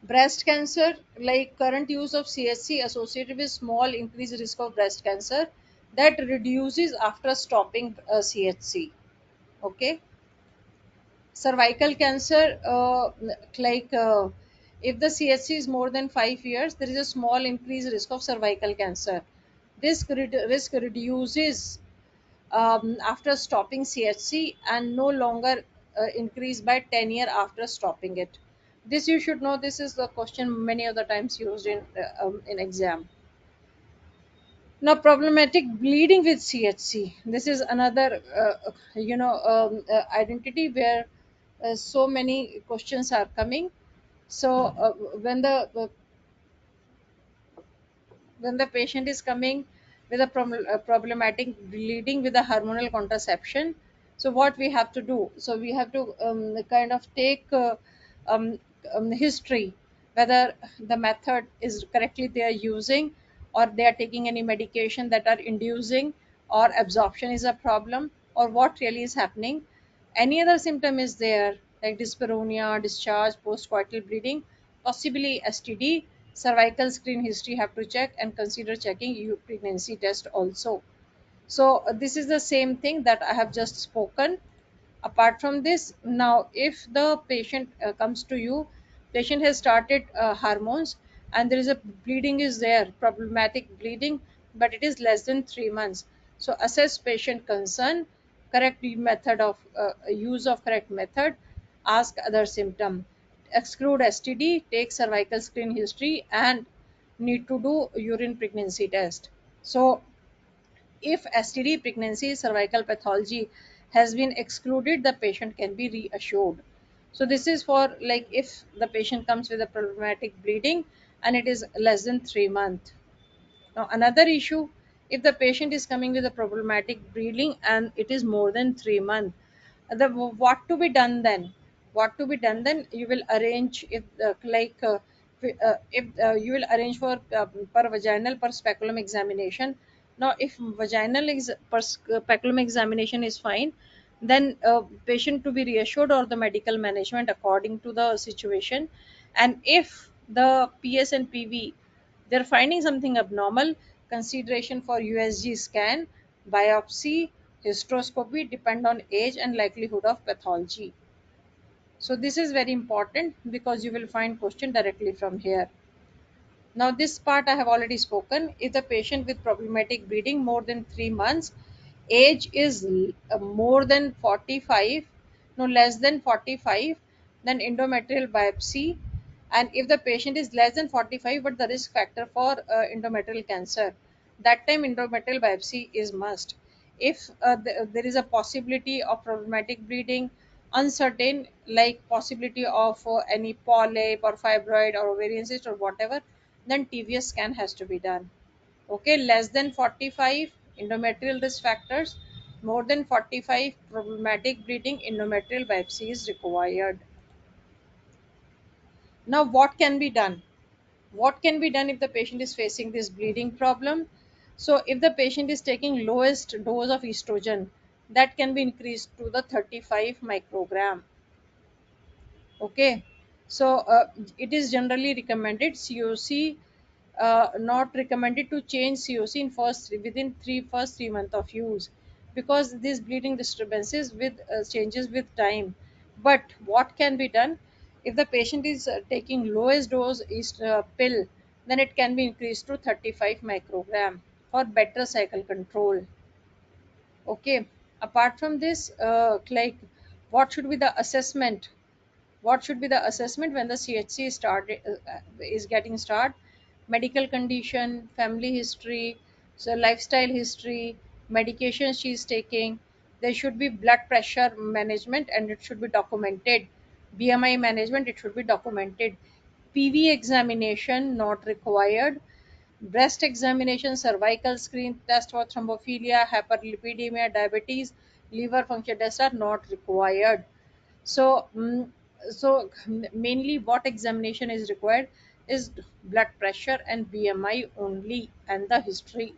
Breast cancer, like current use of CHC associated with small increased risk of breast cancer that reduces after stopping CHC. Okay, cervical cancer, if the CHC is more than 5 years, there is a small increased risk of cervical cancer. This risk reduces after stopping CHC and no longer increase by 10 year after stopping it. This you should know. This is the question many of the times used in exam. Now, problematic bleeding with CHC. This is another identity where so many questions are coming. So when the patient is coming with a problematic bleeding with a hormonal contraception, so what we have to do, so we have to kind of take um, history, whether the method is correctly they are using, or they are taking any medication that are inducing, or absorption is a problem, or what really is happening. Any other symptom is there, like dyspareunia, discharge, postcoital bleeding, possibly STD, cervical screen history have to check, and consider checking pregnancy test also. So this is the same thing that I have just spoken. Apart from this, now if the patient comes to you, patient has started hormones, and there is a bleeding is there, problematic bleeding, but it is less than 3 months. So assess patient concern, correct method of use of correct method, ask other symptom, exclude STD, take cervical screen history, and need to do urine pregnancy test. So if STD, pregnancy, cervical pathology has been excluded, the patient can be reassured. So this is for like if the patient comes with a problematic bleeding and it is less than 3 months. Now another issue, if the patient is coming with a problematic bleeding and it is more than 3 months, the what to be done then? What to be done then? You will arrange if if you will arrange for per vaginal per speculum examination. Now if vaginal speculum examination is fine, then patient to be reassured or the medical management according to the situation. And if the PS and PV, they're finding something abnormal, consideration for USG scan, biopsy, hysteroscopy depend on age and likelihood of pathology. So this is very important because you will find question directly from here. Now this part I have already spoken. If the patient with problematic bleeding more than 3 months, age is more than 45, no less than 45, then endometrial biopsy. And if the patient is less than 45 but the risk factor for endometrial cancer, that time endometrial biopsy is must. If there is a possibility of problematic bleeding, uncertain, like possibility of any polyp or fibroid or ovarian cyst or whatever, then TVS scan has to be done. Okay, less than 45 endometrial risk factors, more than 45 problematic bleeding, endometrial biopsy is required. Now what can be done? What can be done if the patient is facing this bleeding problem? So if the patient is taking lowest dose of estrogen, that can be increased to the 35 microgram. Okay, so it is generally recommended COC, not recommended to change COC in first within first 3 months of use, because these bleeding disturbances with changes with time. But what can be done, if the patient is taking lowest dose is pill, then it can be increased to 35 microgram for better cycle control. Okay, apart from this, like, what should be the assessment, what should be the assessment when the CHC is getting start? Medical condition, family history, so lifestyle history, medication she is taking. There should be blood pressure management and it should be documented. BMI management, it should be documented. PV examination not required. Breast examination, cervical screen test for thrombophilia, hyperlipidemia, diabetes, liver function tests are not required. So mainly what examination is required is blood pressure and BMI only, and the history.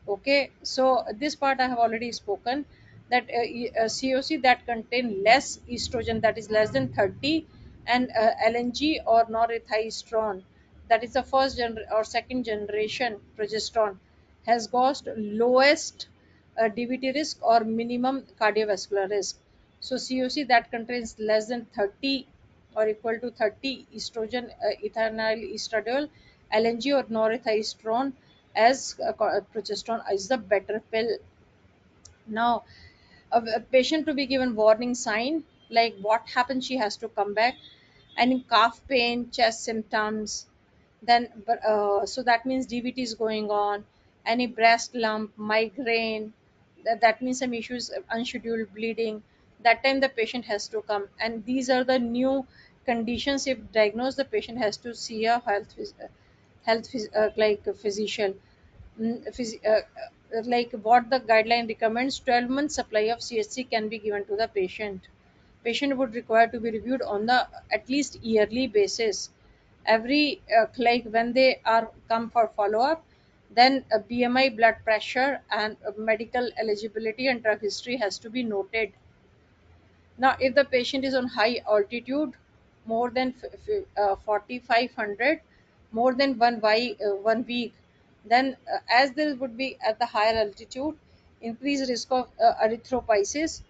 Okay, so this part I have already spoken, that COC that contain less estrogen, that is less than 30, and LNG or norethiostrone, that is the or second generation progesterone, has got lowest DVT risk or minimum cardiovascular risk. So COC that contains less than 30 or equal to 30 estrogen, ethinyl estradiol, LNG or norethiostrone as progesterone is the better pill. Now, a patient to be given warning sign, like what happens, she has to come back, any calf pain, chest symptoms, then so that means DVT is going on, any breast lump, migraine, that means some issues, unscheduled bleeding, that time the patient has to come. And these are the new conditions, if diagnosed, the patient has to see a like a physician. Like what the guideline recommends, 12 months supply of CHC can be given to the patient. Patient would require to be reviewed on the at least yearly basis. Every like when they are come for follow up, then a BMI, blood pressure, and medical eligibility and drug history has to be noted. Now, if the patient is on high altitude, more than 4,500, more than 1 week, then as this would be at the higher altitude, increased risk of erythropoiesis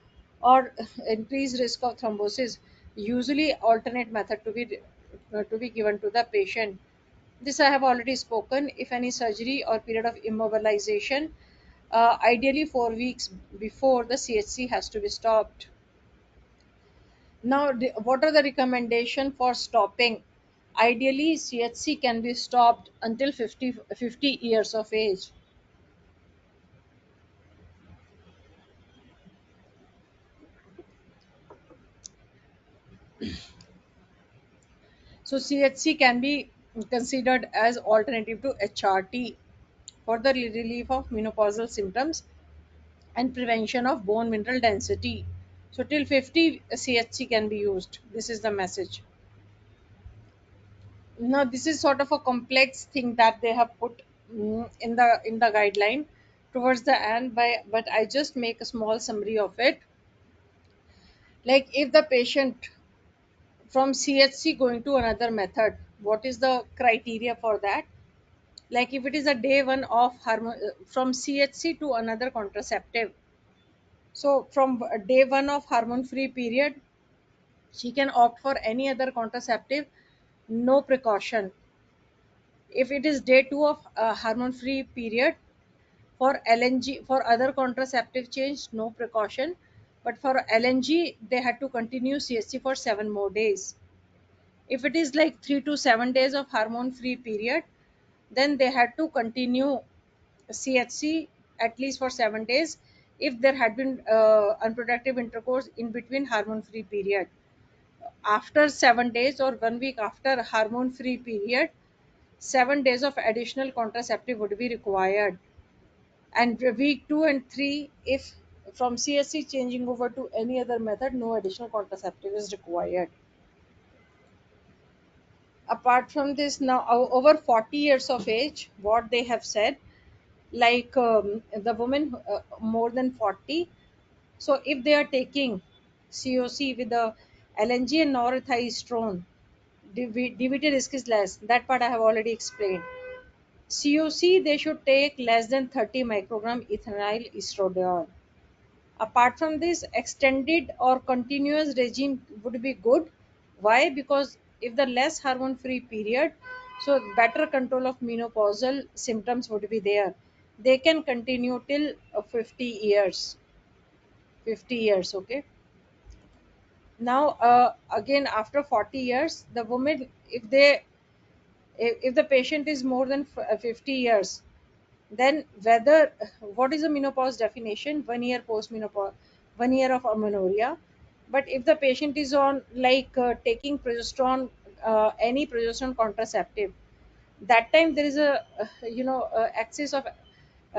or increased risk of thrombosis. Usually, alternate method to be given to the patient. This I have already spoken. If any surgery or period of immobilization, ideally 4 weeks before the CHC has to be stopped. Now, what are the recommendation for stopping? Ideally, CHC can be stopped until 50 years of age. So CHC can be considered as alternative to HRT for the relief of menopausal symptoms and prevention of bone mineral density. So till 50 CHC can be used. This is the message. Now this is sort of a complex thing that they have put in the guideline towards the end, by but I just make a small summary of it. Like if the patient from CHC going to another method, what is the criteria for that? Like if it is a day one of from CHC to another contraceptive, so from day one of hormone free period, she can opt for any other contraceptive, no precaution. If it is day two of hormone free period, for LNG, for other contraceptive change, no precaution. But for LNG, they had to continue CHC for 7 more days. If it is like 3 to 7 days of hormone free period, then they had to continue CHC at least for 7 days if there had been unprotective intercourse in between hormone free period. After 7 days or 1 week after hormone free period, 7 days of additional contraceptive would be required. And week 2 and 3, if from CSC changing over to any other method, no additional contraceptive is required. Apart from this, now over 40 years of age, what they have said, like the woman more than 40. So if they are taking COC with the LNG and norethiostrone, DVT risk is less. That part I have already explained. COC, they should take less than 30 microgram ethinyl estradiol. Apart from this, extended or continuous regime would be good. Why? Because if the less hormone free period, so better control of menopausal symptoms would be there. They can continue till 50 years. 50 years, okay. Now again after 40 years, the woman, if the patient is more than 50 years, then whether, what is the menopause definition? 1 year post menopause, 1 year of amenorrhea. But if the patient is on like taking progesterone, any progesterone contraceptive, that time there is a axis of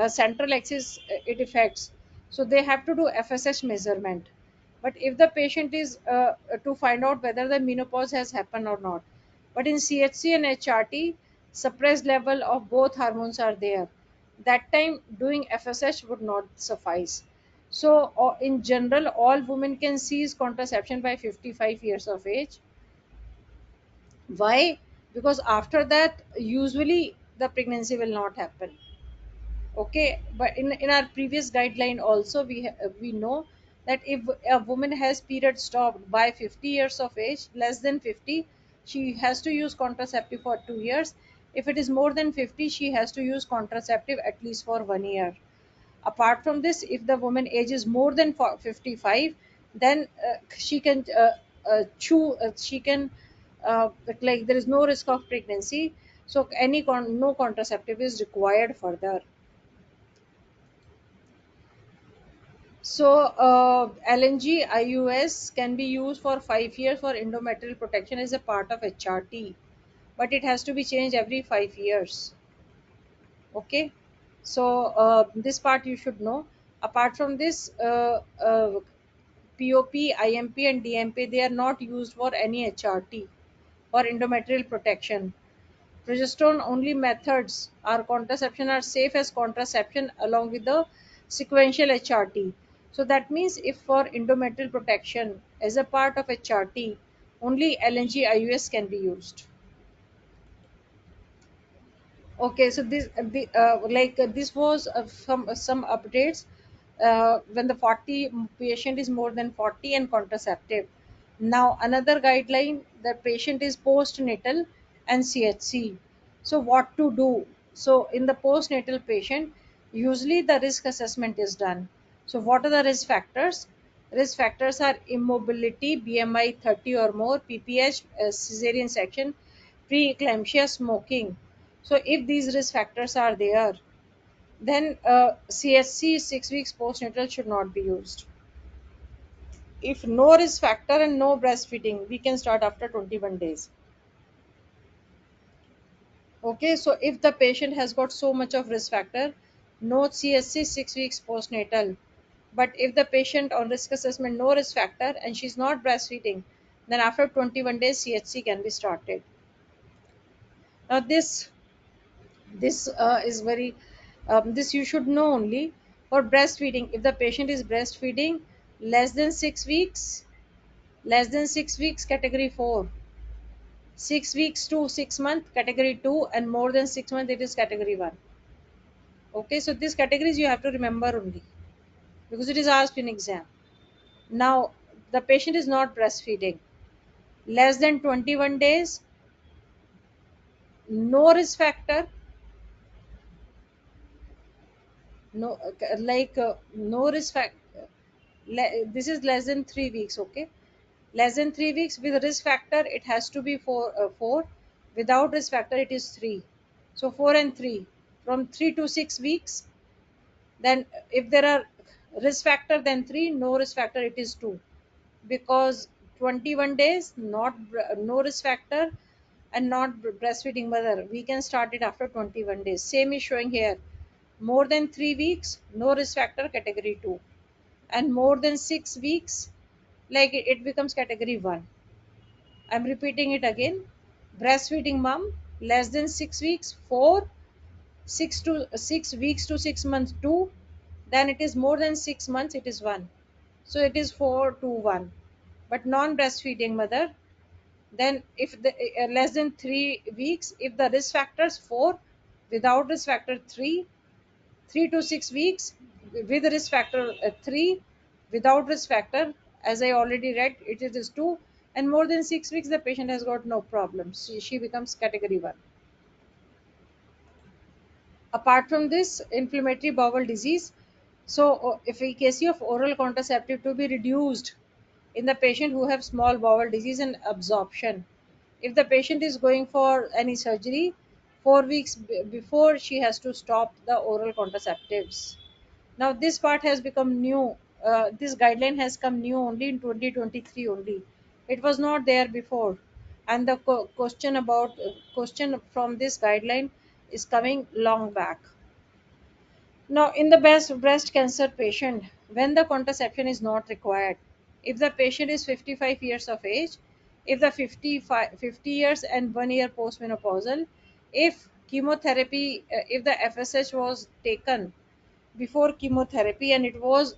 central axis, it affects. So they have to do FSH measurement. But if the patient is to find out whether the menopause has happened or not. But in CHC and HRT, suppressed level of both hormones are there. That time doing FSH would not suffice. So in general, all women can seize contraception by 55 years of age. Why? Because after that usually the pregnancy will not happen. Okay, but in our previous guideline also we know that if a woman has period stopped by 50 years of age, less than 50, she has to use contraceptive for 2 years. If it is more than 50, she has to use contraceptive at least for 1 year. Apart from this, if the woman age is more than 55, then she can she can like there is no risk of pregnancy, so no contraceptive is required further. So LNG IUS can be used for 5 years for endometrial protection as a part of HRT, but it has to be changed every 5 years. Okay, so this part you should know. Apart from this, POP, IMP, and DMP, they are not used for any HRT or endometrial protection. Progesterone only methods are contraception are safe as contraception along with the sequential HRT. So that means if for endometrial protection as a part of HRT, only LNG IUS can be used. Okay, so this was some updates when the 40 patient is more than 40 and contraceptive. Now another guideline, the patient is postnatal and CHC. So what to do? So in the postnatal patient, usually the risk assessment is done. So what are the risk factors? Risk factors are immobility, BMI 30 or more, PPH, cesarean section, preeclampsia, smoking. So if these risk factors are there, then CSC 6 weeks postnatal should not be used. If no risk factor and no breastfeeding, we can start after 21 days. Okay, so if the patient has got so much of risk factor, no CSC 6 weeks postnatal. But if the patient on risk assessment no risk factor and she's not breastfeeding, then after 21 days CHC can be started. Now this is very this you should know only for breastfeeding. If the patient is breastfeeding less than 6 weeks, category 4, 6 weeks to 6 month category 2, and more than 6 months it is category 1. Okay, so these categories you have to remember only because it is asked in exam. Now the patient is not breastfeeding less than 21 days, no risk factor, no no risk factor. This is less than 3 weeks. Okay, less than 3 weeks with risk factor it has to be 4, without risk factor it is 3. So 4 and 3, from 3 to 6 weeks. Then if there are risk factor, then 3, no risk factor it is 2. Because 21 days not no risk factor and not breastfeeding mother, we can start it after 21 days. Same is showing here. More than 3 weeks, no risk factor, category 2. And more than 6 weeks, like it becomes category 1. I'm repeating it again. Breastfeeding mom less than 6 weeks, 4. 6 weeks to 6 months 2, then it is more than 6 months it is 1, so it is 4 to 1. But non breastfeeding mother, then if the less than 3 weeks, if the risk factor is 4, without risk factor 3, 3 to 6 weeks with risk factor 3, without risk factor, as I already read, it is 2, and more than 6 weeks the patient has got no problem, she becomes category 1. Apart from this, inflammatory bowel disease, so efficacy of oral contraceptive to be reduced in the patient who have small bowel disease and absorption. If the patient is going for any surgery, 4 weeks before she has to stop the oral contraceptives. Now this part has become new. This guideline has come new only in 2023 only. It was not there before, and the question from this guideline is coming long back. Now, in the breast cancer patient, when the contraception is not required, if the patient is 55 years of age, if the 50 years and 1 year postmenopausal, if chemotherapy, if the FSH was taken before chemotherapy and it was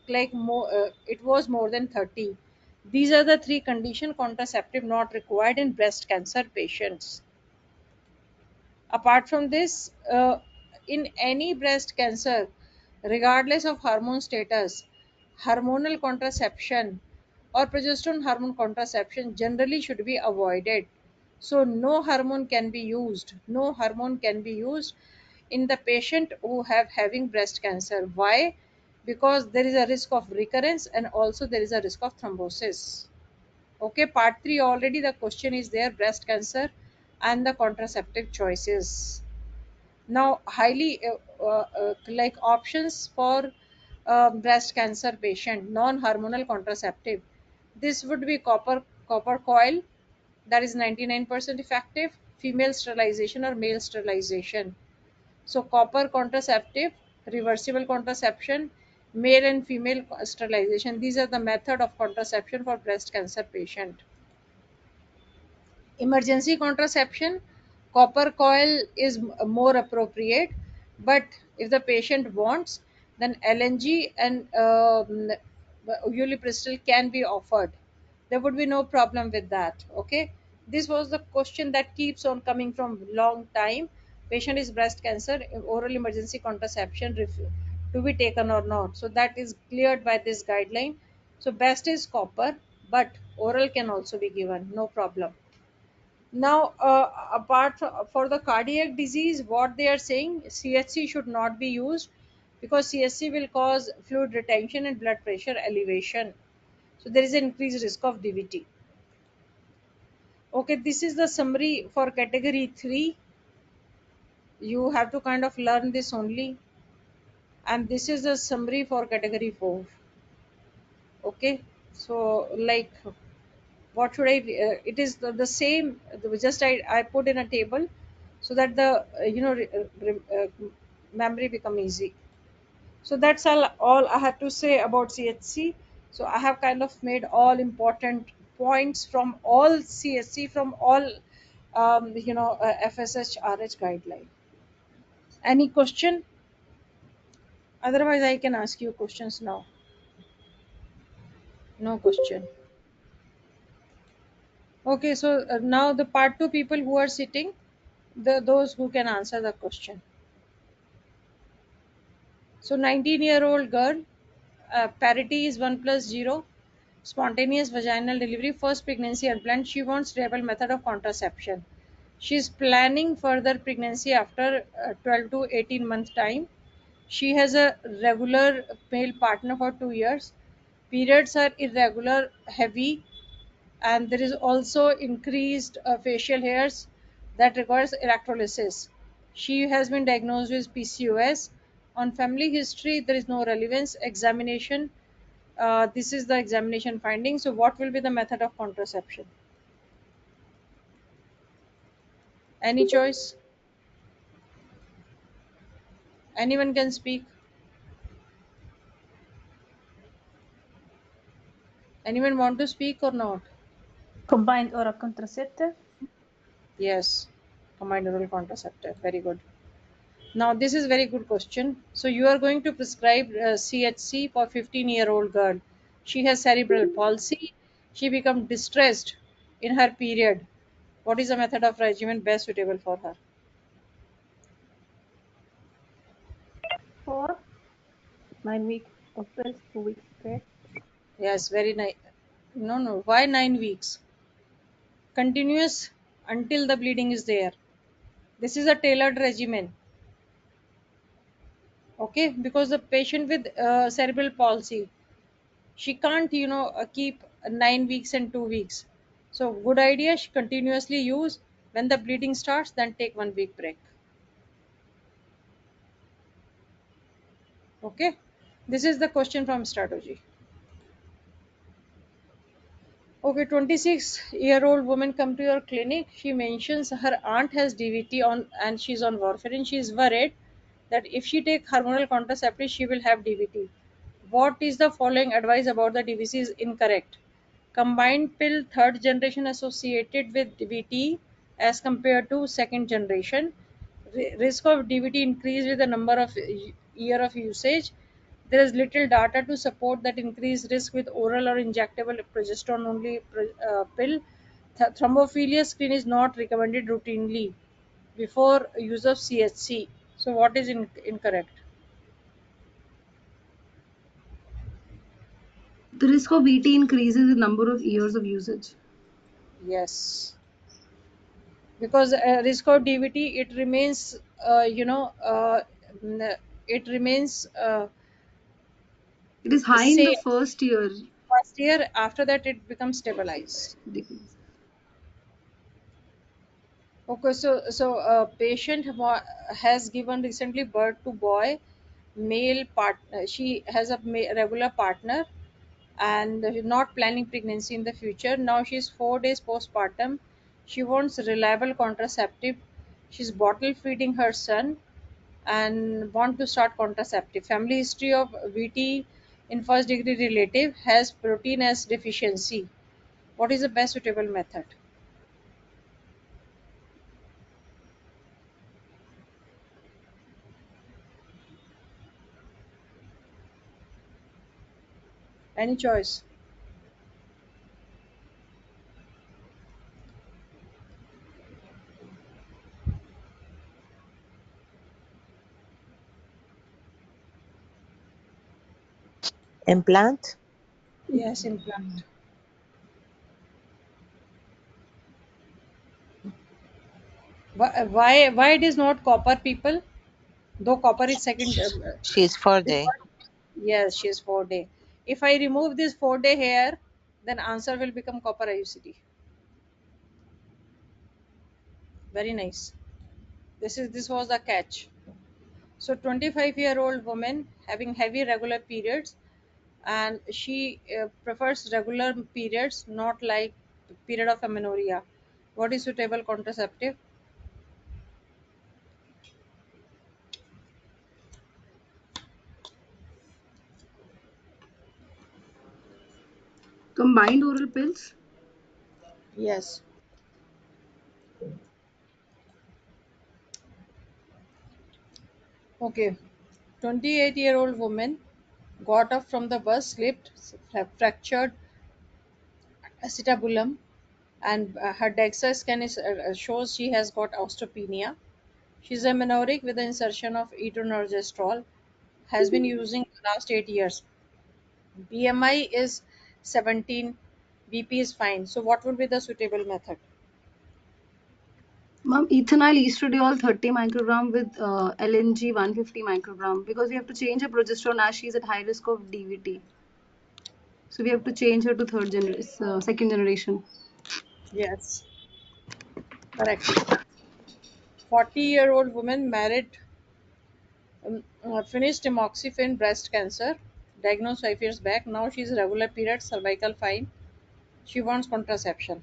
it was more than 30, these are the three condition contraceptive not required in breast cancer patients. Apart from this, in any breast cancer, regardless of hormone status, hormonal contraception or progesterone hormone contraception generally should be avoided. So, no hormone can be used. No hormone can be used in the patient who have having breast cancer. Why? Because there is a risk of recurrence and also there is a risk of thrombosis. Okay, part 3 already the question is there, breast cancer and the contraceptive choices. Now highly like options for breast cancer patient non hormonal contraceptive, this would be copper coil, that is 99% effective, female sterilization or male sterilization. So copper contraceptive, reversible contraception, male and female sterilization, these are the method of contraception for breast cancer patient. Emergency contraception, copper coil is more appropriate, but if the patient wants, then LNG and ulipristal can be offered. There would be no problem with that. Okay, this was the question that keeps on coming from long time. Patient is breast cancer, oral emergency contraception to be taken or not, so that is cleared by this guideline. So best is copper, but oral can also be given, no problem. Now, for the cardiac disease, what they are saying, CHC should not be used because CHC will cause fluid retention and blood pressure elevation. So there is an increased risk of DVT. Okay, this is the summary for category 3. You have to kind of learn this only. And this is the summary for category 4. Okay, so like what should I, it is the same, just I put in a table so that the memory become easy. So that's all I had to say about CHC. So I have kind of made all important points from all CHC, from all FSH RH guideline. Any question? Otherwise I can ask you questions now. No question. Okay, so now the part 2 people who are sitting, those who can answer the question. So 19-year-old girl, parity is 1 plus 0, spontaneous vaginal delivery, first pregnancy unplanned. She wants reliable method of contraception. She is planning further pregnancy after 12 to 18 month time. She has a regular male partner for 2 years. Periods are irregular, heavy, and there is also increased facial hairs that requires electrolysis. She has been diagnosed with PCOS. On family history, there is no relevance. Examination, this is the examination finding. So, what will be the method of contraception? Any choice? Anyone can speak. Anyone want to speak or not? Combined oral contraceptive. Yes, combined oral contraceptive. Very good. Now, this is very good question. So, you are going to prescribe CHC for 15-year-old girl. She has cerebral palsy. She become distressed in her period. What is the method of regimen best suitable for her? For 9 weeks of pills, 2 weeks break. Yes, very nice. No, no. Why 9 weeks? Continuous until the bleeding is there. This is a tailored regimen. Okay, because the patient with cerebral palsy, she can't keep 9 weeks and 2 weeks. So good idea, she continuously use. When the bleeding starts, then take 1 week break. Okay, this is the question from strategy. Okay, 26-year-old woman come to your clinic. She mentions her aunt has DVT on and she's on warfarin. She is worried that if she take hormonal contraceptive, she will have DVT. What is the following advice about the DVT is incorrect? Combined pill third generation associated with DVT as compared to second generation. Risk of DVT increase with the number of year of usage. There is little data to support that increased risk with oral or injectable progesterone only pill. Thrombophilia screen is not recommended routinely before use of CHC. So, what is incorrect? The risk of VT increases with number of years of usage. Yes, because risk of DVT it remains, it remains It is high in the same first year. first year. After that, it becomes stabilized. Okay, so patient has given recently birth to boy, male partner. She has a regular partner and not planning pregnancy in the future. Now she's 4 days postpartum. She wants reliable contraceptive. She's bottle feeding her son and want to start contraceptive. Family history of VT in first degree relative has protein as deficiency. What is the best suitable method? Any choice? Implant? Yes, implant. Why it is not copper, people? Though copper is second. She's 4-day. Yes, she is 4 day. If I remove this 4 day hair, then answer will become copper IUCD. Very nice. This was the catch. So 25-year-old woman having heavy regular periods, and she prefers regular periods, not like period of amenorrhea. What is suitable contraceptive? Combined oral pills. Yes. Okay. 28-year-old woman got up from the bus, slipped, fractured acetabulum, and her DEXA scan shows she has got osteopenia. She's amenorrheic with the insertion of etonorgestrel. Has been using last 8 years. BMI is 17. BP is fine. So, what would be the suitable method? Ma'am, ethinyl estradiol 30 microgram with LNG 150 microgram, because we have to change her progesterone as she's at high risk of DVT. So we have to change her to second generation. Yes, correct. 40-year-old woman married, finished tamoxifen breast cancer, diagnosed 5 years back. Now she's regular period, cervical fine. She wants contraception.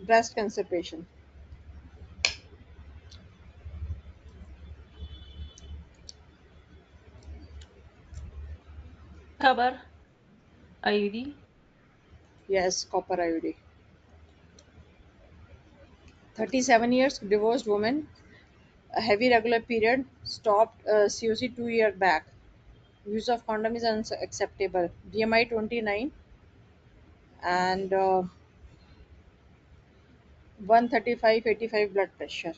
Breast cancer patient. Cover IUD. Yes, copper IUD. 37 years, divorced woman, a heavy regular period, stopped COC 2 years back. Use of condom is unacceptable. BMI 29 and 135/85 blood pressure.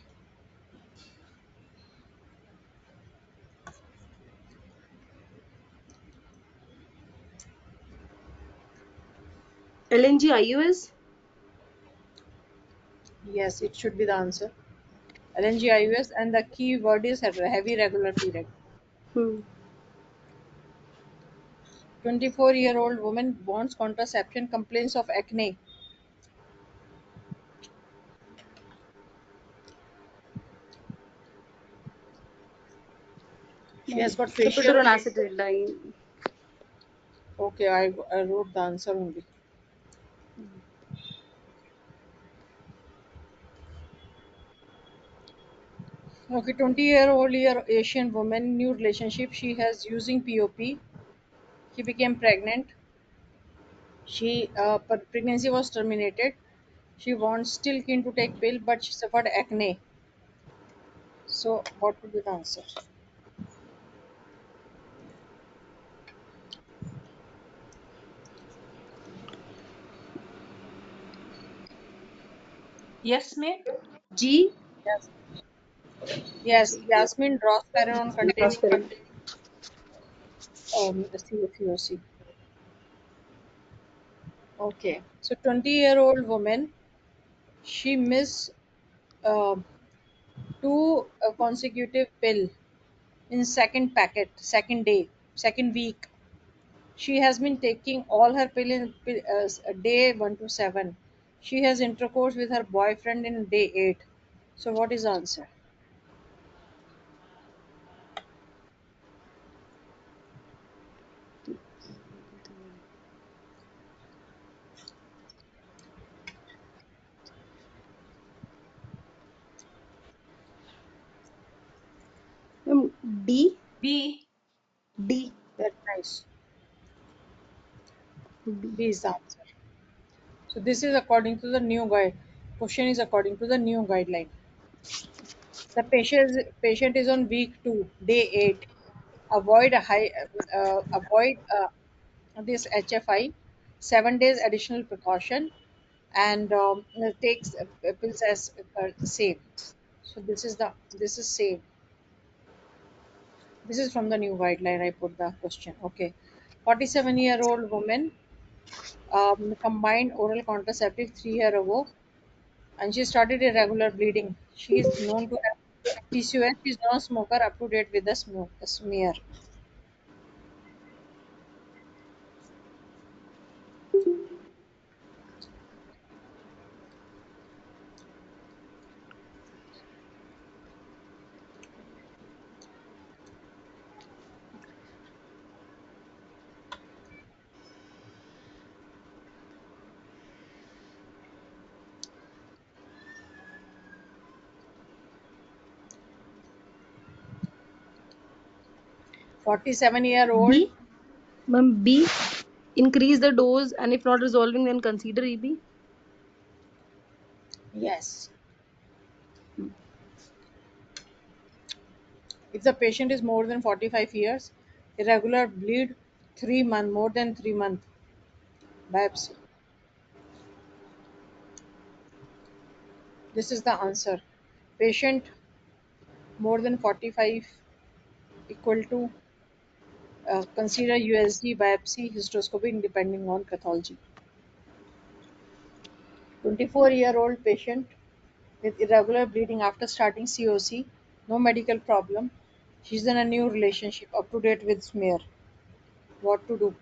LNG IUS? Yes, it should be the answer. LNGIUS, and the key word is heavy regular period. Hmm. 24-year-old woman wants contraception, complains of acne. She has got facial. Cipitoron acetyl. Okay, I wrote the answer only. Okay, 20-year-old Asian woman, new relationship. She has using POP. She became pregnant. Pregnancy was terminated. She wants still keen to take pill, but she suffered acne. So what would be the answer? Yasmin? G? Yes, yes, Yasmin drospirenone containing Transparent. COC. Okay, so 20-year-old woman, she missed uh, two consecutive pill in second packet, second day, second week. She has been taking all her day 1 to 7. She has intercourse with her boyfriend in day 8. So what is the answer? D? B. D. Very nice. B. B is the answer. So this is according to the new guide. Question is according to the new guideline. The patient is on week 2, day 8. Avoid this HFI. 7 days additional precaution, and takes pills as same. So this is same. This is from the new guideline. I put the question. Okay, 47-year-old woman combined oral contraceptive 3 year ago, and she started irregular bleeding. She is known to have PCOS. She is non-smoker, up to date with the smear. 47-year-old. B? Ma'am, B? Increase the dose and if not resolving, then consider EB. Yes. If the patient is more than 45 years, irregular bleed 3 months, more than 3 months, biopsy. This is the answer. Patient more than 45 equal to consider USG biopsy hysteroscopy depending on pathology. 24-year-old patient with irregular bleeding after starting COC, no medical problem. She's in a new relationship, up to date with smear. What to do?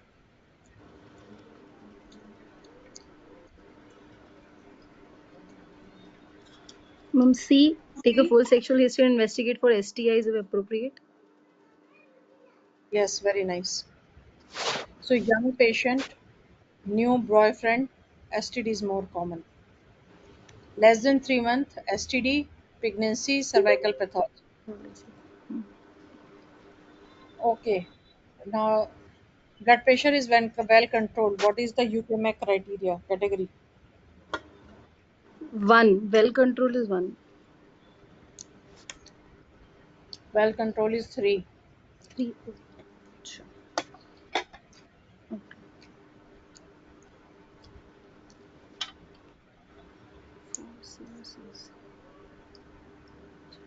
Ma'am, C? Take a C. full sexual history and investigate for STIs if appropriate. Yes, very nice. So young patient, new boyfriend, STD is more common. Less than 3 months, STD, pregnancy, cervical pathology. Okay. Now, blood pressure is when well controlled. What is the UKMA criteria category? One. Well control is one. Well control is 3. 3. Sure. Okay. Four COCs.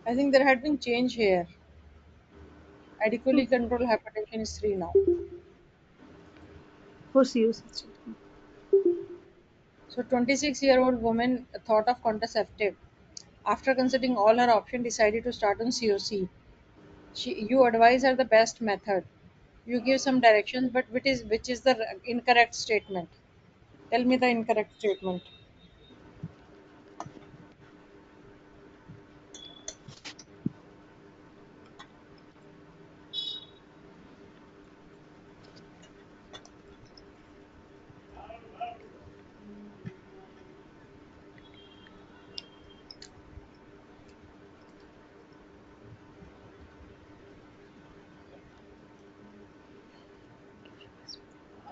I think there had been change here. Adequately controlled hypertension is 3 now. 4 COCs. So 26-year-old woman thought of contraceptive. After considering all her options, decided to start on COC. You advise her the best method. You give some directions, but which is the incorrect statement? Tell me the incorrect statement.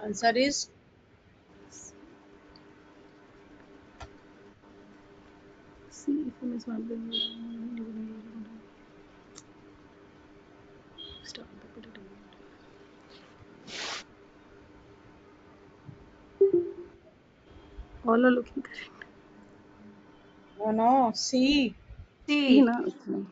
Answer is C. If M is 1 billion. Stop the potato. All are looking correct. oh no, C. C. Na? Okay.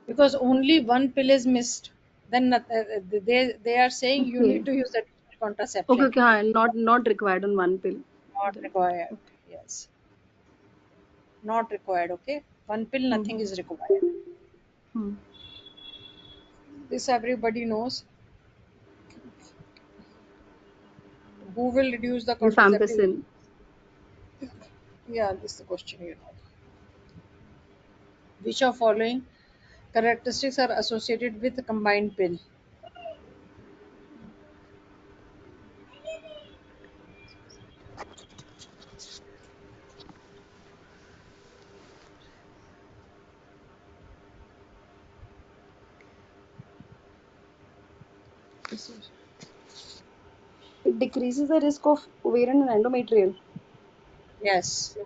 Because only one pill is missed. Then they are saying you need Okay. to use that Okay. contraception. Okay. Haan, not required on one pill. Not Then. required. Okay. Yes, not required. Okay, one pill, nothing Hmm. is required. Hmm. This everybody knows. Who will reduce the contraceptive? Rifampicin. Yeah, this is the question you know. Which of following characteristics are associated with a combined pill? It decreases the risk of ovarian and endometrial. Yes,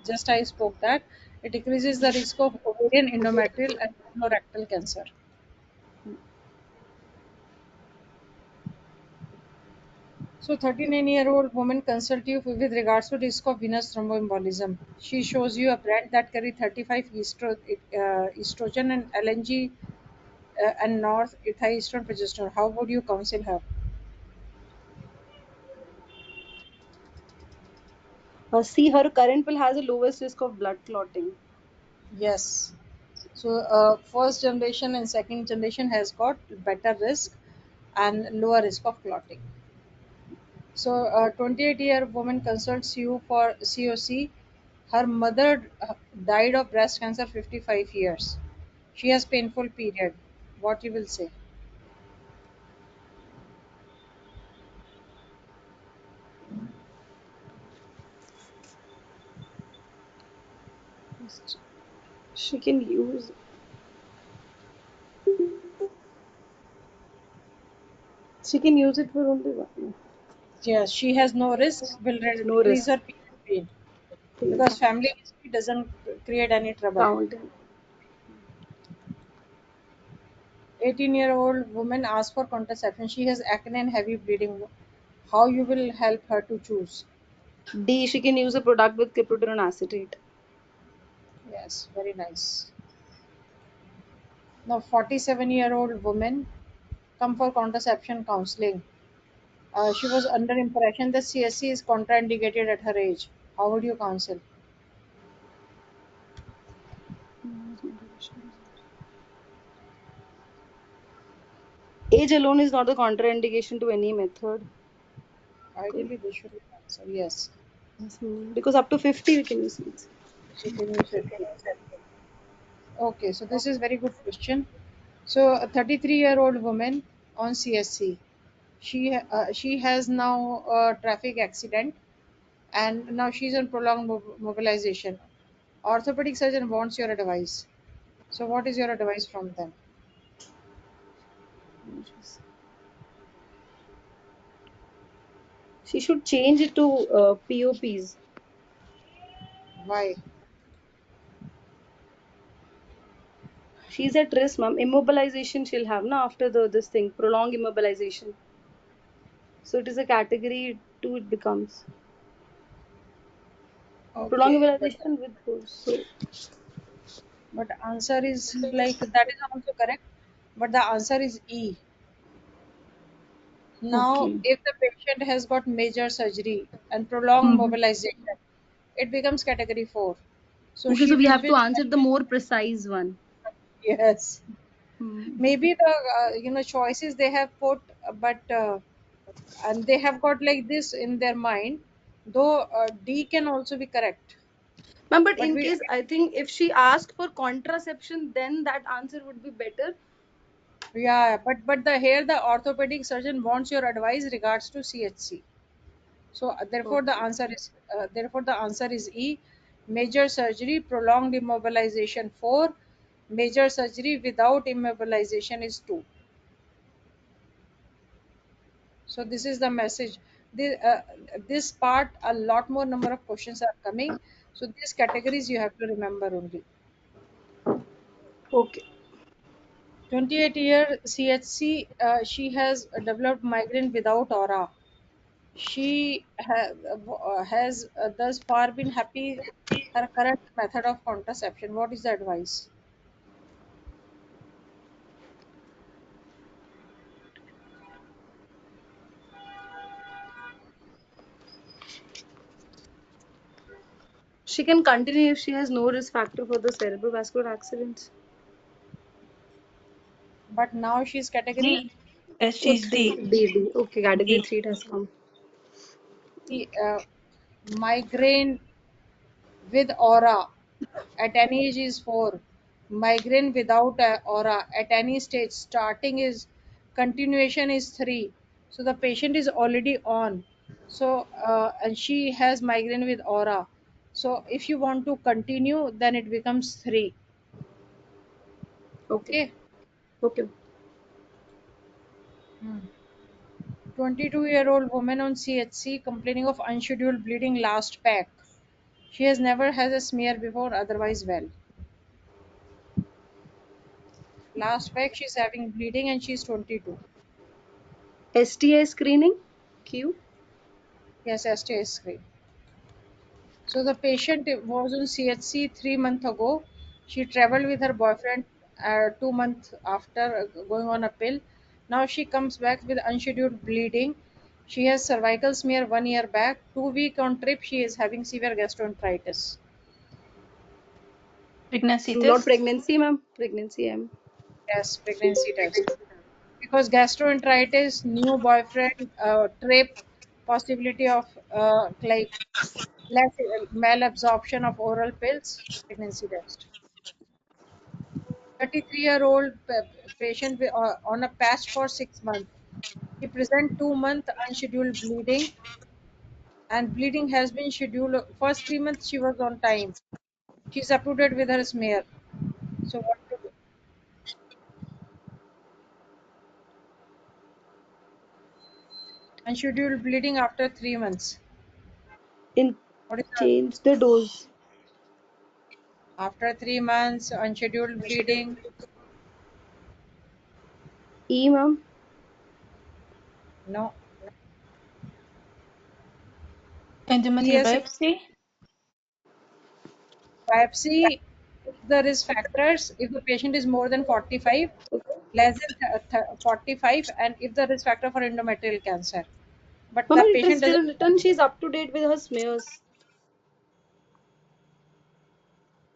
just I spoke that it decreases the risk of ovarian, endometrial, and colorectal cancer. So, 39-year-old woman consult you with regards to risk of venous thromboembolism. She shows you a brand that carry 35 estrogen and LNG and north ethiestone progesterone. How would you counsel her? C. Her current pill has the lowest risk of blood clotting. Yes. So, first generation and second generation has got better risk and lower risk of clotting. So, a 28-year woman consults you for COC. Her mother died of breast cancer 55 years. She has painful period. What you will say? She can use. She can use it for only one. Yes, she has no risk. Will No decrease risk. her pain because family history doesn't create any trouble. Counting. 18-year-old woman asks for contraception. She has acne and heavy bleeding. How you will help her to choose? D. She can use a product with cyproterone acetate. Yes, very nice. Now, 47-year-old woman come for contraception counseling. She was under impression that CSC is contraindicated at her age. How would you counsel? Age alone is not a contraindication to any method. Ideally, they should answer yes. Because up to 50 we can use it. She can use it. Okay, so this is very good question. So, a 33-year-old woman on CSC. She has now a traffic accident and now she's on prolonged mobilization. Orthopedic surgeon wants your advice. So, what is your advice from them? She should change it to POPs. Why? She's at risk, ma'am. Immobilization she'll have na after this thing, prolonged immobilization. So it is a category two. It becomes prolonged Okay, immobilization with force. So but answer is like that is also correct, but the answer is E. Now, okay. if the patient has got major surgery and prolonged Mhm. mobilization, it becomes category 4. So Okay, she so we will have be to answer the more precise one. yes. Hmm. Maybe the choices they have put, but and they have got like this in their mind. Though D can also be correct, Ma'am, but but in we case I think if she asked for contraception, then that answer would be better. yeah, but the here the orthopedic surgeon wants your advice regards to CHC. So Okay. therefore the answer is E. Major surgery, prolonged immobilization 4. Major surgery without immobilization is 2. So this is the message. This part, a lot more number of questions are coming. So these categories you have to remember only. Okay. 28-year CHC, she has developed migraine without aura. She has thus far been happy her current method of contraception. What is the advice? She can continue if she has no risk factor for the cerebrovascular accidents. But now she's category D. Oh, She's three. D. D, D. Okay, category D. 3 it has come. migraine with aura at any age is 4. Migraine without aura at any stage starting is continuation is 3. So the patient is already on. So and she has migraine with aura. So if you want to continue, then it becomes 3. Okay. Okay. Okay. 22-year-old woman on CHC complaining of unscheduled bleeding last pack. She has never had a smear before, otherwise well. Last pack she's having bleeding and she's 22. STI screening. Q. Yes, STS screen. So the patient was on CHC 3 months ago. She traveled with her boyfriend 2 months after going on a pill. Now she comes back with unscheduled bleeding. She has cervical smear 1 year back. 2 week on trip. She is having severe gastroenteritis. Pregnancy Not test. pregnancy, ma'am. Pregnancy, M. Yes, pregnancy test. Because gastroenteritis, new boyfriend, trip, possibility of like less malabsorption of oral pills, pregnancy test. 33-year-old patient on a patch for 6 months. He present 2 month unscheduled bleeding, and bleeding has been scheduled. First 3 months she was on time. She's up to date with her smear. So what to do? Unscheduled bleeding after 3 months. In What is the change the dose. after 3 months unscheduled bleeding? E, ma'am. No. Endometrial Yes, biopsy. biopsy. If the risk factors, if the patient is more than 45, less than 45, and if the risk factor for endometrial cancer, but Ma'am, the it is patient still doesn't, written she's up to date with her smears.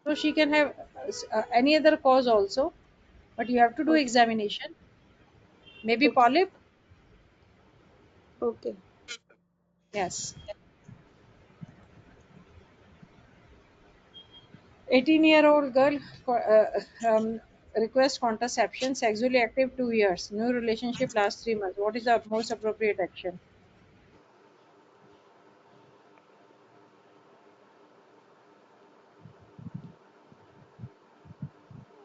so she can have any other cause also, but you have to do Okay. examination. Maybe Okay. polyp. Okay. Yes. 18-year-old girl request contraception, sexually active 2 years, new relationship last 3 months. What is the most appropriate action?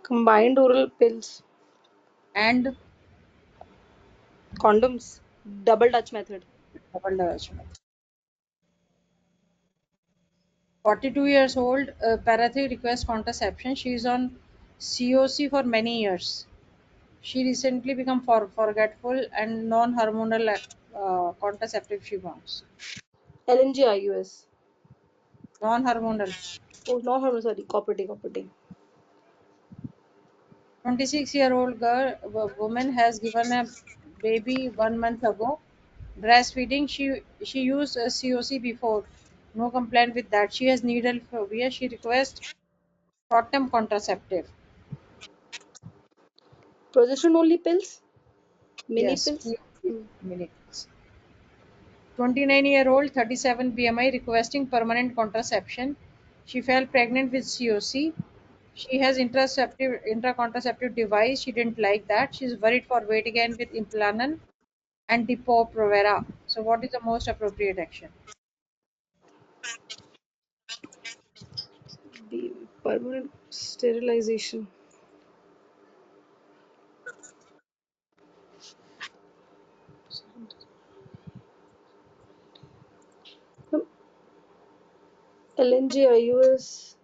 Combined oral pills. And Condoms. Double touch method. double dose. 42 years old, Parathi requests contraception. She is on COC for many years. She recently become forgetful and non-hormonal contraceptive she wants. LNGIUS. Non-hormonal. Oh, not hormone, sorry. Copper T, Copper T. 26-year-old woman has given a baby 1 month ago. Breastfeeding. She used a COC before. No complaint with that. She has needle phobia. She requests short-term contraceptive. Progesterone only pills? Mini Yes, pills? Hmm. minutes. 29-year-old, 37 BMI, requesting permanent contraception. She fell pregnant with COC. She has intracontraceptive device. She didn't like that. She's worried for weight gain with Implanon and Depo-Provera. So, what is the most appropriate action? Permanent sterilization. LNGIUS.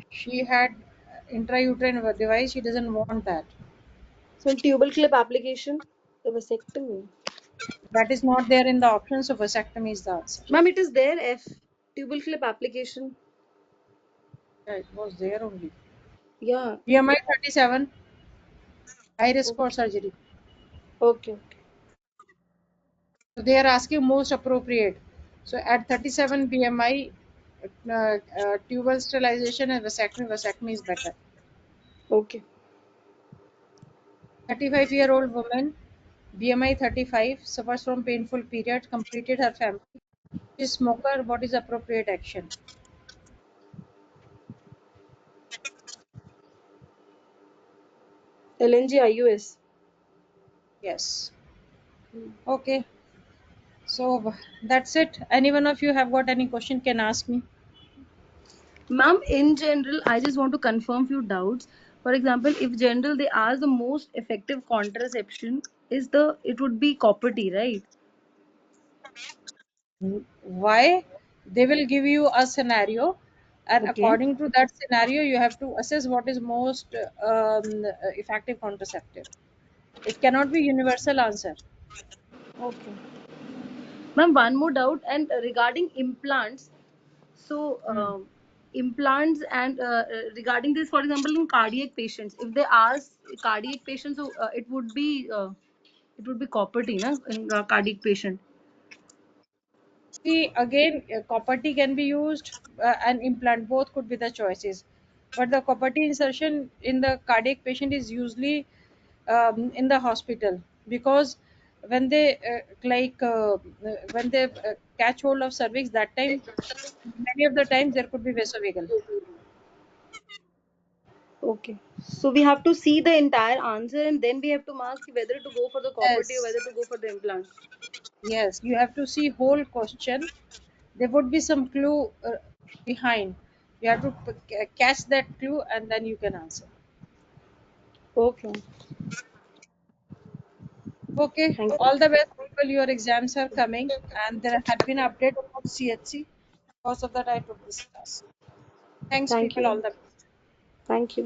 She had intrauterine device. She doesn't want that. Some tubal clip application. The vasectomy. That is not there in the option. So, vasectomy is the answer. Ma'am, it is there. F. Tubal clip application. Yeah, it was there only. Yeah. BMI 37. High risk for Okay. surgery. Okay. So they are asking most appropriate. So at 37 BMI, tubal sterilization and vasectomy is better. Okay. 35-year-old woman, BMI 35, suffers from painful period, completed her family. She is smoker. What is appropriate action? LNGIUS. Yes. Okay. So that's it. Any one of you have got any question can ask me. Ma'am, in general, I just want to confirm few doubts. For example, if general they ask the most effective contraception is the it would be copper T, right? Why? They will give you a scenario, and Okay. according to that scenario, you have to assess what is most effective contraceptive. It cannot be universal answer. Okay. Ma'am, one more doubt and regarding implants. So, Hmm. implants and regarding this, for example, in cardiac patients, if they ask cardiac patients, so it would be copper T, na, in cardiac patient. See, again, copper T can be used and implant. Both could be the choices. But the copper T insertion in the cardiac patient is usually in the hospital, because when they when they catch hold of cervix, that time many of the times there could be vasovagal. Okay. So we have to see the entire answer and then we have to mark whether to go for the copper T or Yes, whether to go for the implant. yes, you have to see whole question. There would be some clue behind. You have to catch that clue and then you can answer. Okay. Okay, Thank you. all the best, people. Your exams are coming, and there had been update about CHC. Because of that, I took this class. Thanks, Thank people. All you. the best. Thank you.